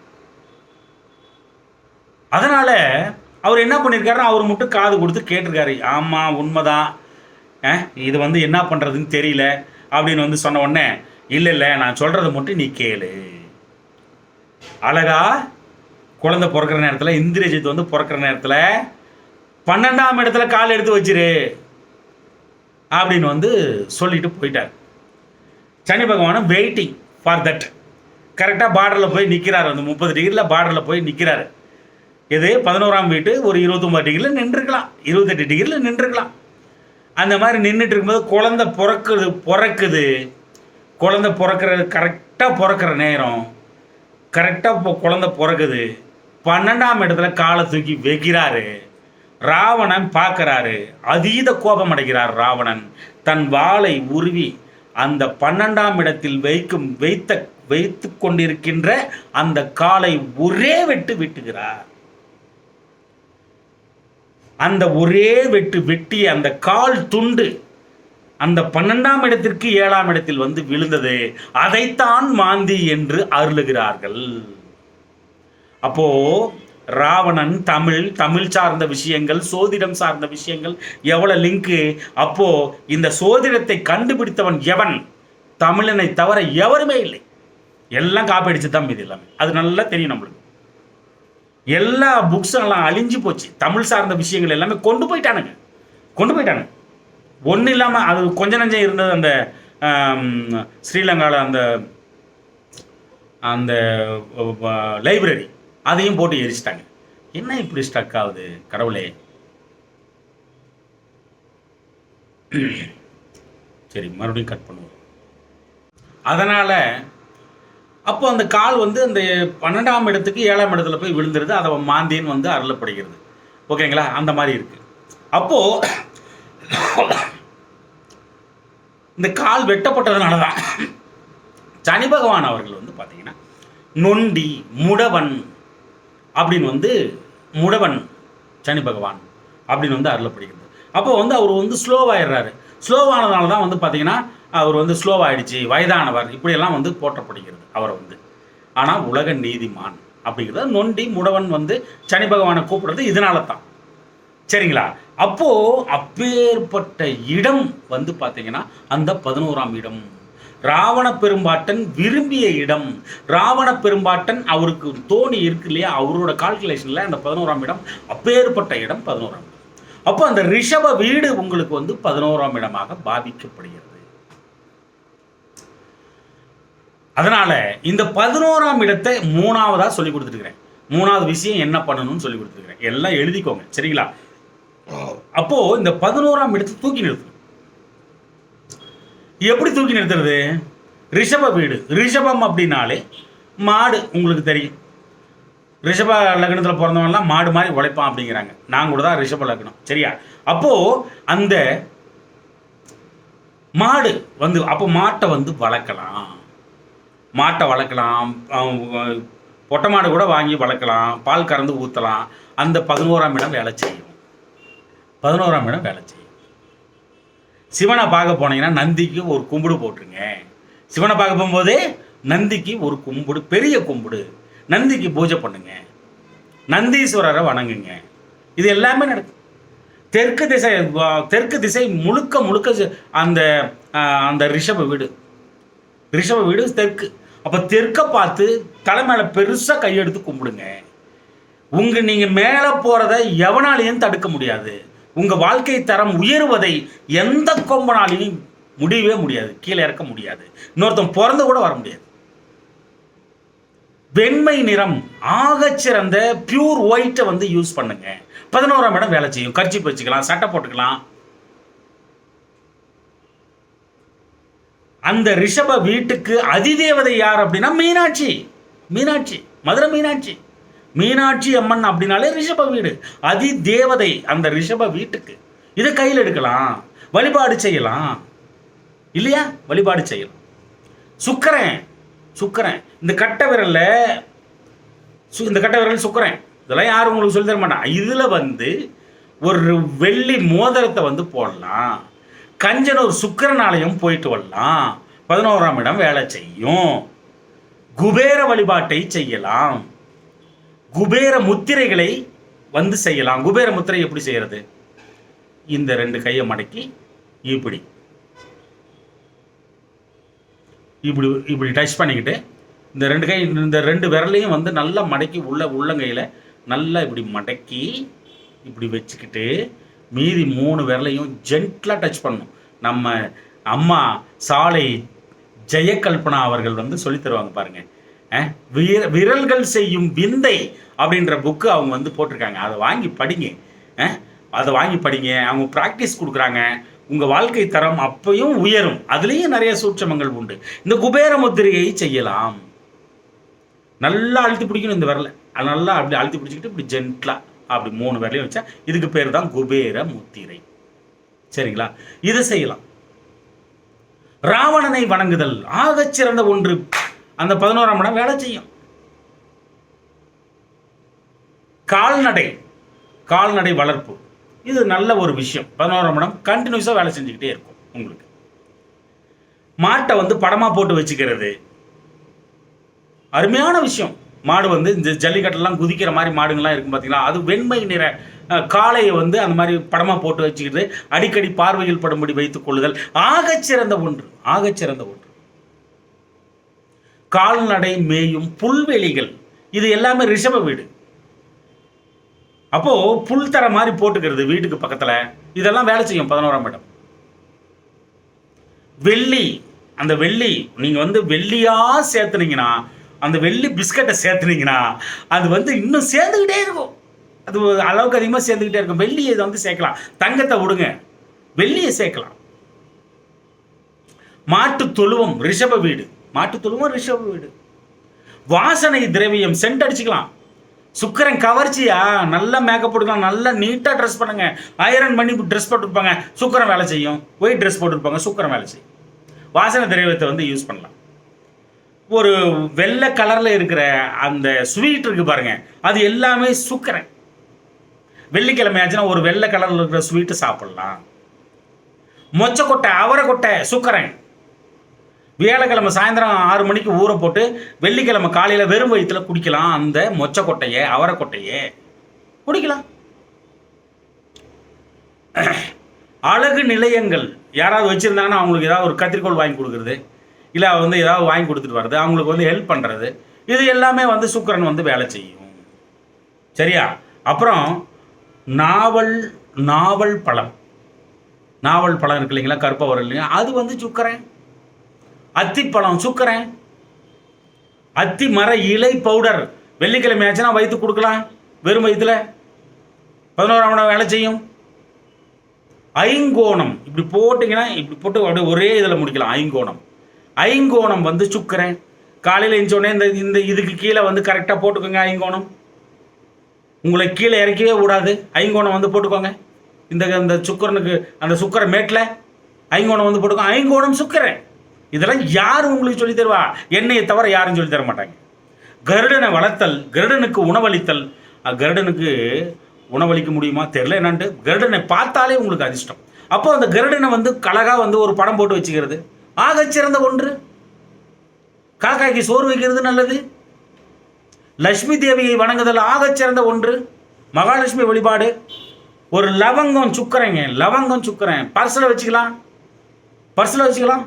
அதனால அவர் என்ன பண்ணியிருக்காரு, அவர் மட்டும் காது கொடுத்து கேட்டிருக்காரு. ஆமாம் உண்மைதான், இது வந்து என்ன பண்ணுறதுன்னு தெரியல அப்படின்னு வந்து சொன்ன உடனே, இல்லை நான் சொல்கிறத மட்டும் நீ கேளு. அழகா குழந்தை பிறக்கிற நேரத்தில், இந்திரஜித் வந்து பிறக்கிற நேரத்தில் 12ஆம் இடத்துல கால் எடுத்து வச்சிரு அப்படின்னு வந்து சொல்லிட்டு போயிட்டார். சனி பகவானும் வெயிட்டிங் ஃபார் தட். கரெக்டாக பார்டரில் போய் நிற்கிறார். அந்த 30 டிகிரியில் பார்டரில் போய் நிற்கிறாரு. இது 11ஆம் வீட்டு ஒரு 29 டிகிரியில் நின்றுருக்கலாம், 28 டிகிரியில் நின்றுருக்கலாம். அந்த மாதிரி நின்றுட்டு இருக்கும்போது குழந்தை பிறக்குது. குழந்தை கரெக்டாக பிறக்கிற நேரம், கரெக்டாக குழந்தை பிறக்குது. 12ஆம் இடத்துல காலை தூக்கி வைக்கிறாரு. ராவணன் பார்க்குறாரு. அதீத கோபம் அடைகிறார் ராவணன். தன் வாளை உருவி அந்த 12ஆம் இடத்தில் வைத்து கொண்டிருக்கின்ற அந்த காலை ஒரே வெட்டுகிறார். அந்த ஒரே வெட்டி அந்த கால் துண்டு அந்த 12ஆம் இடத்திற்கு 7ஆம் இடத்தில் வந்து விழுந்தது. அதைத்தான் மாந்தி என்று அருளுகிறார்கள். அப்போ ராவணன் தமிழ் சார்ந்த விஷயங்கள், சோதிடம் சார்ந்த விஷயங்கள் எவ்வளவு லிங்கு. அப்போ இந்த சோதிடத்தை கண்டுபிடித்தவன் எவன்? தமிழனை தவிர எவருமே இல்லை. எல்லாம் காப்பி அடிச்சு தான் இது எல்லாமே. அது நல்லா தெரியும் நம்மளுக்கு. எல்லா புக்ஸும் எல்லாம் அழிஞ்சு போச்சு. தமிழ் சார்ந்த விஷயங்கள் எல்லாமே கொண்டு போயிட்டானுங்க. ஒன்றும் இல்லாமல் அது கொஞ்ச நஞ்சம் இருந்தது. அந்த ஸ்ரீலங்காவில் அந்த லைப்ரரி அதையும் போட்டு எரிச்சிட்டாங்க. என்ன இப்படி ஸ்டக் ஆகுது கடவுளே? சரி, மறுபடியும் கட் பண்ணுவோம். அதனால் அப்போ அந்த கால் வந்து அந்த 12ஆம் இடத்துக்கு 7ஆம் இடத்துல போய் விழுந்துருது. அதை மாந்தின்னு வந்து அருளப்படுகிறது. ஓகேங்களா? அந்த மாதிரி இருக்கு. அப்போது இந்த கால் வெட்டப்பட்டதுனால தான் சனி பகவான் அவர்கள் வந்து பார்த்தீங்கன்னா நொண்டி முடவன் அப்படின்னு வந்து முடவன் சனி பகவான் அப்படின்னு வந்து அருளப்படுகிறது. அப்போ வந்து அவர் வந்து ஸ்லோவாயிடுறாரு. ஸ்லோவானதுனால தான் வந்து பார்த்தீங்கன்னா அவர் வந்து ஸ்லோவாயிடுச்சு, வயதானவர் இப்படியெல்லாம் வந்து போற்றப்படுகிறது அவரை வந்து. ஆனால் உலக நீதிமான் அப்படிங்கிறத நொண்டி முடவன் வந்து சனி பகவானை கூப்பிடுறது இதனால தான். சரிங்களா? அப்போது அப்பேற்பட்ட இடம் வந்து பார்த்தீங்கன்னா அந்த 11ஆம் இடம் ராவண பெரும்பாட்டன் விரும்பிய இடம். ராவண பெரும்பாட்டன் அவருக்கு தோணி இருக்கு இல்லையா, அவரோட கால்குலேஷனில் அந்த 11ஆம் இடம் அப்பேற்பட்ட இடம் 11ஆம் இடம். அப்போ அந்த ரிஷப வீடு உங்களுக்கு வந்து 11ஆம் இடமாக பாதிக்கப்படுகிறது. அதனால இந்த 11ஆம் இடத்தை 3ஆவதா சொல்லி கொடுத்துருக்கிறேன். 3வது விஷயம் என்ன பண்ணணும்னு சொல்லி கொடுத்துருக்கிறேன். எல்லாம் எழுதிக்கோங்க, சரிங்களா? அப்போ இந்த 11ஆம் இடத்தை தூக்கி நிறுத்து. எப்படி தூக்கி நிறுத்துறது? ரிஷப வீடு. ரிஷபம் அப்படின்னாலே மாடு, உங்களுக்கு தெரியும். ரிஷப லக்னத்தில் பிறந்தவன்லாம் மாடு மாதிரி உழைப்பான் அப்படிங்கிறாங்க. நான் கூட தான் ரிஷப லக்னம், சரியா? அப்போ அந்த மாடு வந்து அப்போ மாட்டை வந்து வளர்க்கலாம். பொட்டை மாடு கூட வாங்கி வளர்க்கலாம், பால் கறந்து ஊற்றலாம். அந்த 11ஆம் இடம் வேலை செய்யும். 11ஆம் இடம் வேலை செய்யும். சிவனை பார்க்க போனீங்கன்னா நந்திக்கு ஒரு கும்பிடு போட்டுருங்க. சிவனை பார்க்க போகும்போதே நந்திக்கு ஒரு கும்பிடு, பெரிய கும்பிடு, நந்திக்கு பூஜை பண்ணுங்க, நந்தீஸ்வரரை வணங்குங்க. இது எல்லாமே நடக்கும். தெற்கு திசை முழுக்க அந்த அந்த ரிஷப வீடு தெற்கு. அப்போ தெற்க பார்த்து தலை மேலே பெருசாக கையெடுத்து கும்பிடுங்க. நீங்கள் மேலே போகிறத எவனாலையும் தடுக்க முடியாது. உங்கள் வாழ்க்கை தரம் உயருவதை எந்த கொம்பனாலையும் முடியவே முடியாது, கீழே இறக்க முடியாது. இன்னொருத்தன் பிறந்து கூட வர முடியாது. வெண்மை நிறம் ஆகச்சிறந்த பியூர் ஒயிட்டை வந்து யூஸ் பண்ணுங்க. 11ஆம் இடம் வேலை செய்யும். கர்ச்சீப் வச்சுக்கலாம், சட்டை போட்டுக்கலாம். அந்த ரிஷப வீட்டுக்கு அதிதேவதை யார் அப்படின்னா மீனாட்சி. மீனாட்சி, மதுரை மீனாட்சி. மீனாட்சி அம்மன் அப்படின்னாலே ரிஷப வீடு, அதிதேவதை அந்த ரிஷப வீட்டுக்கு. இதை கையில் எடுக்கலாம், வழிபாடு செய்யலாம் இல்லையா? வழிபாடு செய்யலாம். சுக்கரன், சுக்கரன் இந்த கட்டை விரல்ல, இந்த கட்டை விரல் சுக்கரன், இதெல்லாம் யாரும் உங்களுக்கு சொல்லி தர மாட்டான். இதில் வந்து ஒரு வெள்ளி மோதிரத்தை வந்து போடலாம். கஞ்சனூர் சுக்கிரன் ஆலயம் போயிட்டு வரலாம், 11ஆம் இடம் வேலை செய்யும். குபேர வழிபாட்டை செய்யலாம், குபேர முத்திரைகளை வந்து செய்யலாம். குபேர முத்திரை எப்படி செய்யறது? இந்த 2 கையை மடக்கி இப்படி இப்படி இப்படி டச் பண்ணிக்கிட்டு இந்த 2 கை, இந்த 2 விரலையும் வந்து நல்லா மடக்கி உள்ளங்கையில் நல்லா இப்படி மடக்கி இப்படி வச்சுக்கிட்டு மீதி 3 விரலையும் ஜென்ட்லாக டச் பண்ணணும். நம்ம அம்மா சாலை ஜெயகல்பனா அவர்கள் வந்து சொல்லி தருவாங்க பாருங்க, விரல்கள் செய்யும் விந்தை அப்படின்ற புக்கு அவங்க வந்து போட்டிருக்காங்க. அதை வாங்கி படிங்க, அதை வாங்கி படிங்க. அவங்க ப்ராக்டிஸ் கொடுக்குறாங்க. உங்கள் வாழ்க்கை தரம் அப்பையும் உயரும். அதுலேயும் நிறைய சூட்சமங்கள் உண்டு. இந்த குபேர முத்திரையை செய்யலாம். நல்லா அழுத்தி பிடிக்கணும் இந்த விரலை, நல்லா அப்படி அழுத்தி பிடிச்சிக்கிட்டு இப்படி ஜென்ட்லாக அப்படி 3 விரலையும் வச்சா இதுக்கு பேர் தான் குபேர முத்திரை. சரிங்களா? இதை செய்யலாம். ராவணனை வணங்குதல் ஆகச்சிறந்த ஒன்று. அந்த 11ஆம் இடம் வேலை செய்யும். கால்நடை, கால்நடை வளர்ப்பு இது நல்ல ஒரு விஷயம். 11ஆம் இடம் கண்டினியூஸாக வேலை செஞ்சுக்கிட்டே இருக்கும் உங்களுக்கு. மாட்டை வந்து படமாக போட்டு வச்சுக்கிறது அருமையான விஷயம். மாடு வந்து இந்த ஜல்லிக்கட்டெல்லாம் குதிக்கிற மாதிரி மாடுங்கள்லாம் இருக்கும் பார்த்தீங்களா, அது வெண்மை நிற காளையை வந்து அந்த மாதிரி படமாக போட்டு வச்சுக்கிறது, அடிக்கடி பார்வையில் படும்படி வைத்துக் கொள்ளுதல் ஆகச்சிறந்த ஒன்று, ஆகச்சிறந்த ஒன்று. கால்நடை மேயும் புல்வெளிகள் இது எல்லாமே ரிஷப வீடு. அப்போ புல் தர மாதிரி போட்டுக்கிறது வீட்டுக்கு பக்கத்தில், இதெல்லாம் வேலை செய்யும் 11ஆம் இடம். வெள்ளி, அந்த வெள்ளி நீங்கள் வந்து வெள்ளியா சேர்த்துனீங்கன்னா, அந்த வெள்ளி பிஸ்கட்டை சேர்த்துனீங்கன்னா அது வந்து இன்னும் சேர்ந்துக்கிட்டே இருக்கும். அது அளவுக்கு அதிகமாக சேர்ந்துக்கிட்டே இருக்கும். வெள்ளியை இதை வந்து சேர்க்கலாம். தங்கத்தை விடுங்க, வெள்ளியை சேர்க்கலாம். மாட்டு தொழுவம் ரிஷப வீடு, மாட்டு தொழுவம் ரிஷப வீடு. வாசனை திரவியம் சென்ட் அடிச்சுக்கலாம். சுக்கரன் கவர்ச்சியா, நல்லா மேக்கப் போட்டுக்கலாம், நல்லா நீட்டாக ட்ரெஸ் பண்ணுங்க, ஐரன் பண்ணி ட்ரெஸ் போட்டுருப்பாங்க, சுக்கரன் வேலை செய்யும். ஒயிட் ட்ரெஸ் போட்டுருப்பாங்க, சுக்கரன் வேலை செய்யும். வாசனை திரவியத்தை வந்து யூஸ் பண்ணலாம். ஒரு வெள்ளை கலரில் இருக்கிற அந்த ஸ்வீட் இருக்கு பாருங்க, அது எல்லாமே சுக்கரன். வெள்ளிக்கிழமை ஆச்சுன்னா ஒரு வெள்ளை கலரில் இருக்கிற ஸ்வீட்டு சாப்பிடலாம். மொச்சக்கொட்டை, அவரைக்கொட்டை சுக்கரன். வியாழக்கிழமை சாயந்தரம் 6 மணிக்கு ஊற போட்டு வெள்ளிக்கிழமை காலையில் வெறும் வயிற்றுல குடிக்கலாம். அந்த மொச்சக்கொட்டையை அவரைக்கொட்டையே குடிக்கலாம். அழகு நிலையங்கள் யாராவது வச்சுருந்தாங்கன்னா அவங்களுக்கு ஏதாவது ஒரு கத்திரிக்கோள் வாங்கி கொடுக்குறது, இல்லை வந்து ஏதாவது வாங்கி கொடுத்துட்டு வர்றது, அவங்களுக்கு வந்து ஹெல்ப் பண்ணுறது, இது எல்லாமே வந்து சுக்கிரன் வந்து வேலை செய்யும். சரியா? அப்புறம் நாவல், நாவல் பழம், நாவல் பழம் இருக்கு இல்லைங்களா, கருப்பை வரும் இல்லைங்களா, அது வந்து சுக்கரன். அத்திப்பழம் சுக்கரன். அத்தி மர இலை பவுடர் வெள்ளிக்கிழமை ஆச்சுன்னா வயிற்று கொடுக்கலாம், வெறும் வயிற்றுல 11ஆம் இடம் வேலை செய்யும். ஐங்கோணம் இப்படி போட்டிங்கன்னா இப்படி போட்டு அப்படியே ஒரே இதில் முடிக்கலாம். ஐங்கோணம், ஐங்கோணம் வந்து சுக்கரன். காலையில் எழுந்தோடனே இந்த இந்த இதுக்கு கீழே வந்து கரெக்டாக போட்டுக்கோங்க. ஐங்கோணம் உங்களை கீழே இறக்கவே கூடாது. ஐங்கோணம் வந்து போட்டுக்கோங்க. இந்த இந்த சுக்கரனுக்கு அந்த சுக்கர மேட்டில் ஐங்கோணம் வந்து போட்டுக்கோங்க. ஐங்கோணம் சுக்கரன். இதெல்லாம் யாரும் உங்களுக்கு சொல்லி தருவா? என்னையை தவிர யாரும் சொல்லி தர மாட்டாங்க. கருடனை வளர்த்தல், கருடனுக்கு உணவளித்தல். கருடனுக்கு உணவளிக்க முடியுமா தெரியல என்னான்ட்டு. கருடனை பார்த்தாலே உங்களுக்கு அதிர்ஷ்டம். அப்போ அந்த கருடனை வந்து அழகாக வந்து ஒரு படம் போட்டு வச்சுக்கிறது ஆகச்சிறந்த ஒன்று. காக்காய்க்கு சோறு வைக்கிறது நல்லது. லட்சுமி தேவியை வணங்குதல் ஆகச்சிறந்த ஒன்று. மகாலட்சுமி வழிபாடு. ஒரு லவங்கம் சுக்கரங்க, லவங்கம் சுக்கரன் பர்ஸில் வச்சுக்கலாம், பர்ஸில் வச்சுக்கலாம்.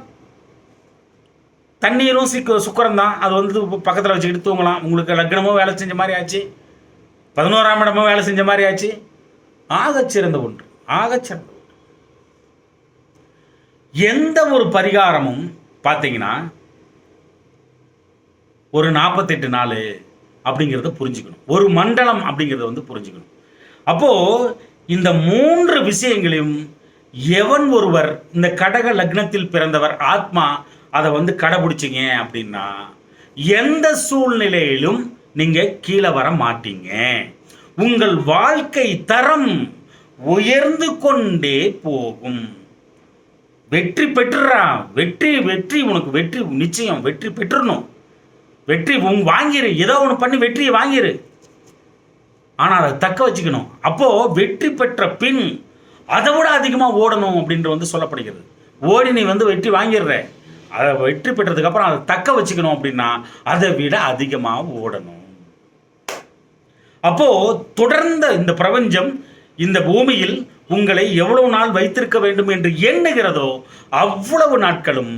தண்ணீரும் சுக்கரம் தான், அது வந்து பக்கத்தில் வச்சுக்கிட்டு தூங்கலாம். உங்களுக்கு லக்னமும் வேலை செஞ்ச மாதிரி ஆச்சு, 11ஆம் இடமும் வேலை செஞ்ச மாதிரி ஆச்சு. ஆகச்சிறந்த ஒன்று, ஆகச்சிறந்த ஒன்று. எந்த ஒரு பரிகாரமும் பார்த்தீங்கன்னா ஒரு 48 நாள் அப்படிங்கிறத புரிஞ்சுக்கணும். ஒரு மண்டலம் அப்படிங்கிறத வந்து புரிஞ்சுக்கணும். அப்போது இந்த 3 விஷயங்களையும் எவன் ஒருவர் இந்த கடக லக்னத்தில் பிறந்தவர் ஆத்மா அதை வந்து கடைபிடிச்சிங்க அப்படின்னா எந்த சூழ்நிலையிலும் நீங்கள் கீழே வர மாட்டீங்க. உங்கள் வாழ்க்கை தரம் உயர்ந்து கொண்டே போகும். வெற்றி பெற்றுறா. வெற்றி வெற்றி உனக்கு வெற்றி நிச்சயம். வெற்றி பெற்றுணும். வெற்றி வாங்கிரு. ஏதோ ஒன்று பண்ணி வெற்றியை வாங்கிரு. ஆனால் அதை தக்க வச்சுக்கணும். அப்போது வெற்றி பெற்ற பின் அதை விட அதிகமாக ஓடணும் அப்படின்ட்டு வந்து சொல்லப்படுகிறது. ஓடி நீ வந்து வெற்றி வாங்கிடுற, அதை வெற்றி பெற்றதுக்கப்புறம் அதை தக்க வச்சுக்கணும் அப்படின்னா அதை விட அதிகமாக ஓடணும். அப்போது தொடர்ந்த இந்த பிரபஞ்சம் இந்த பூமியில் உங்களை எவ்வளவு நாள் வைத்திருக்க வேண்டும் என்று எண்ணுகிறதோ அவ்வளவு நாட்களும்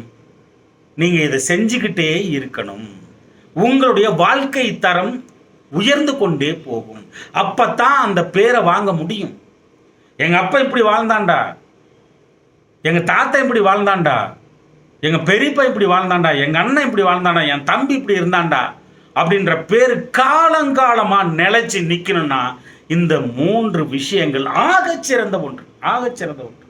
நீங்கள் இதை செஞ்சுக்கிட்டே இருக்கணும். உங்களுடைய வாழ்க்கை தரம் உயர்ந்து கொண்டே போகும். அப்பத்தான் அந்த பேரை வாங்க முடியும். எங்கள் அப்பா இப்படி வாழ்ந்தாண்டா, எங்கள் தாத்தா இப்படி வாழ்ந்தாண்டா, எங்கள் பெரியப்பா இப்படி வாழ்ந்தாண்டா, எங்கள் அண்ணன் இப்படி வாழ்ந்தாண்டா, என் தம்பி இப்படி இருந்தாண்டா அப்படின்ற பேர் காலங்காலமாக நிலைச்சு நிற்கணும்னா இந்த 3 விஷயங்கள் ஆகச்சிறந்த ஒன்று. ஆகச்சிறந்த ஒன்று.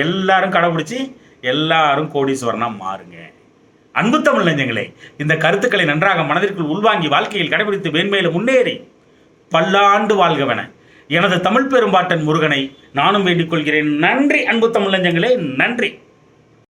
எல்லாரும் கடைபிடிச்சி எல்லாரும் கோடீஸ்வரனா மாறுங்க. அன்பு தமிழ் நெஞ்சங்களே, இந்த கருத்துக்களை நன்றாக மனதிற்குள் உள்வாங்கி வாழ்க்கையில் கடைபிடித்து மேன்மேலும் முன்னேறி பல்லாண்டு வாழ்கவன எனது தமிழ் பெரும்பாட்டன் முருகனை நானும் வேண்டிக் கொள்கிறேன். நன்றி அன்பு தமிழ் நெஞ்சங்களே, நன்றி.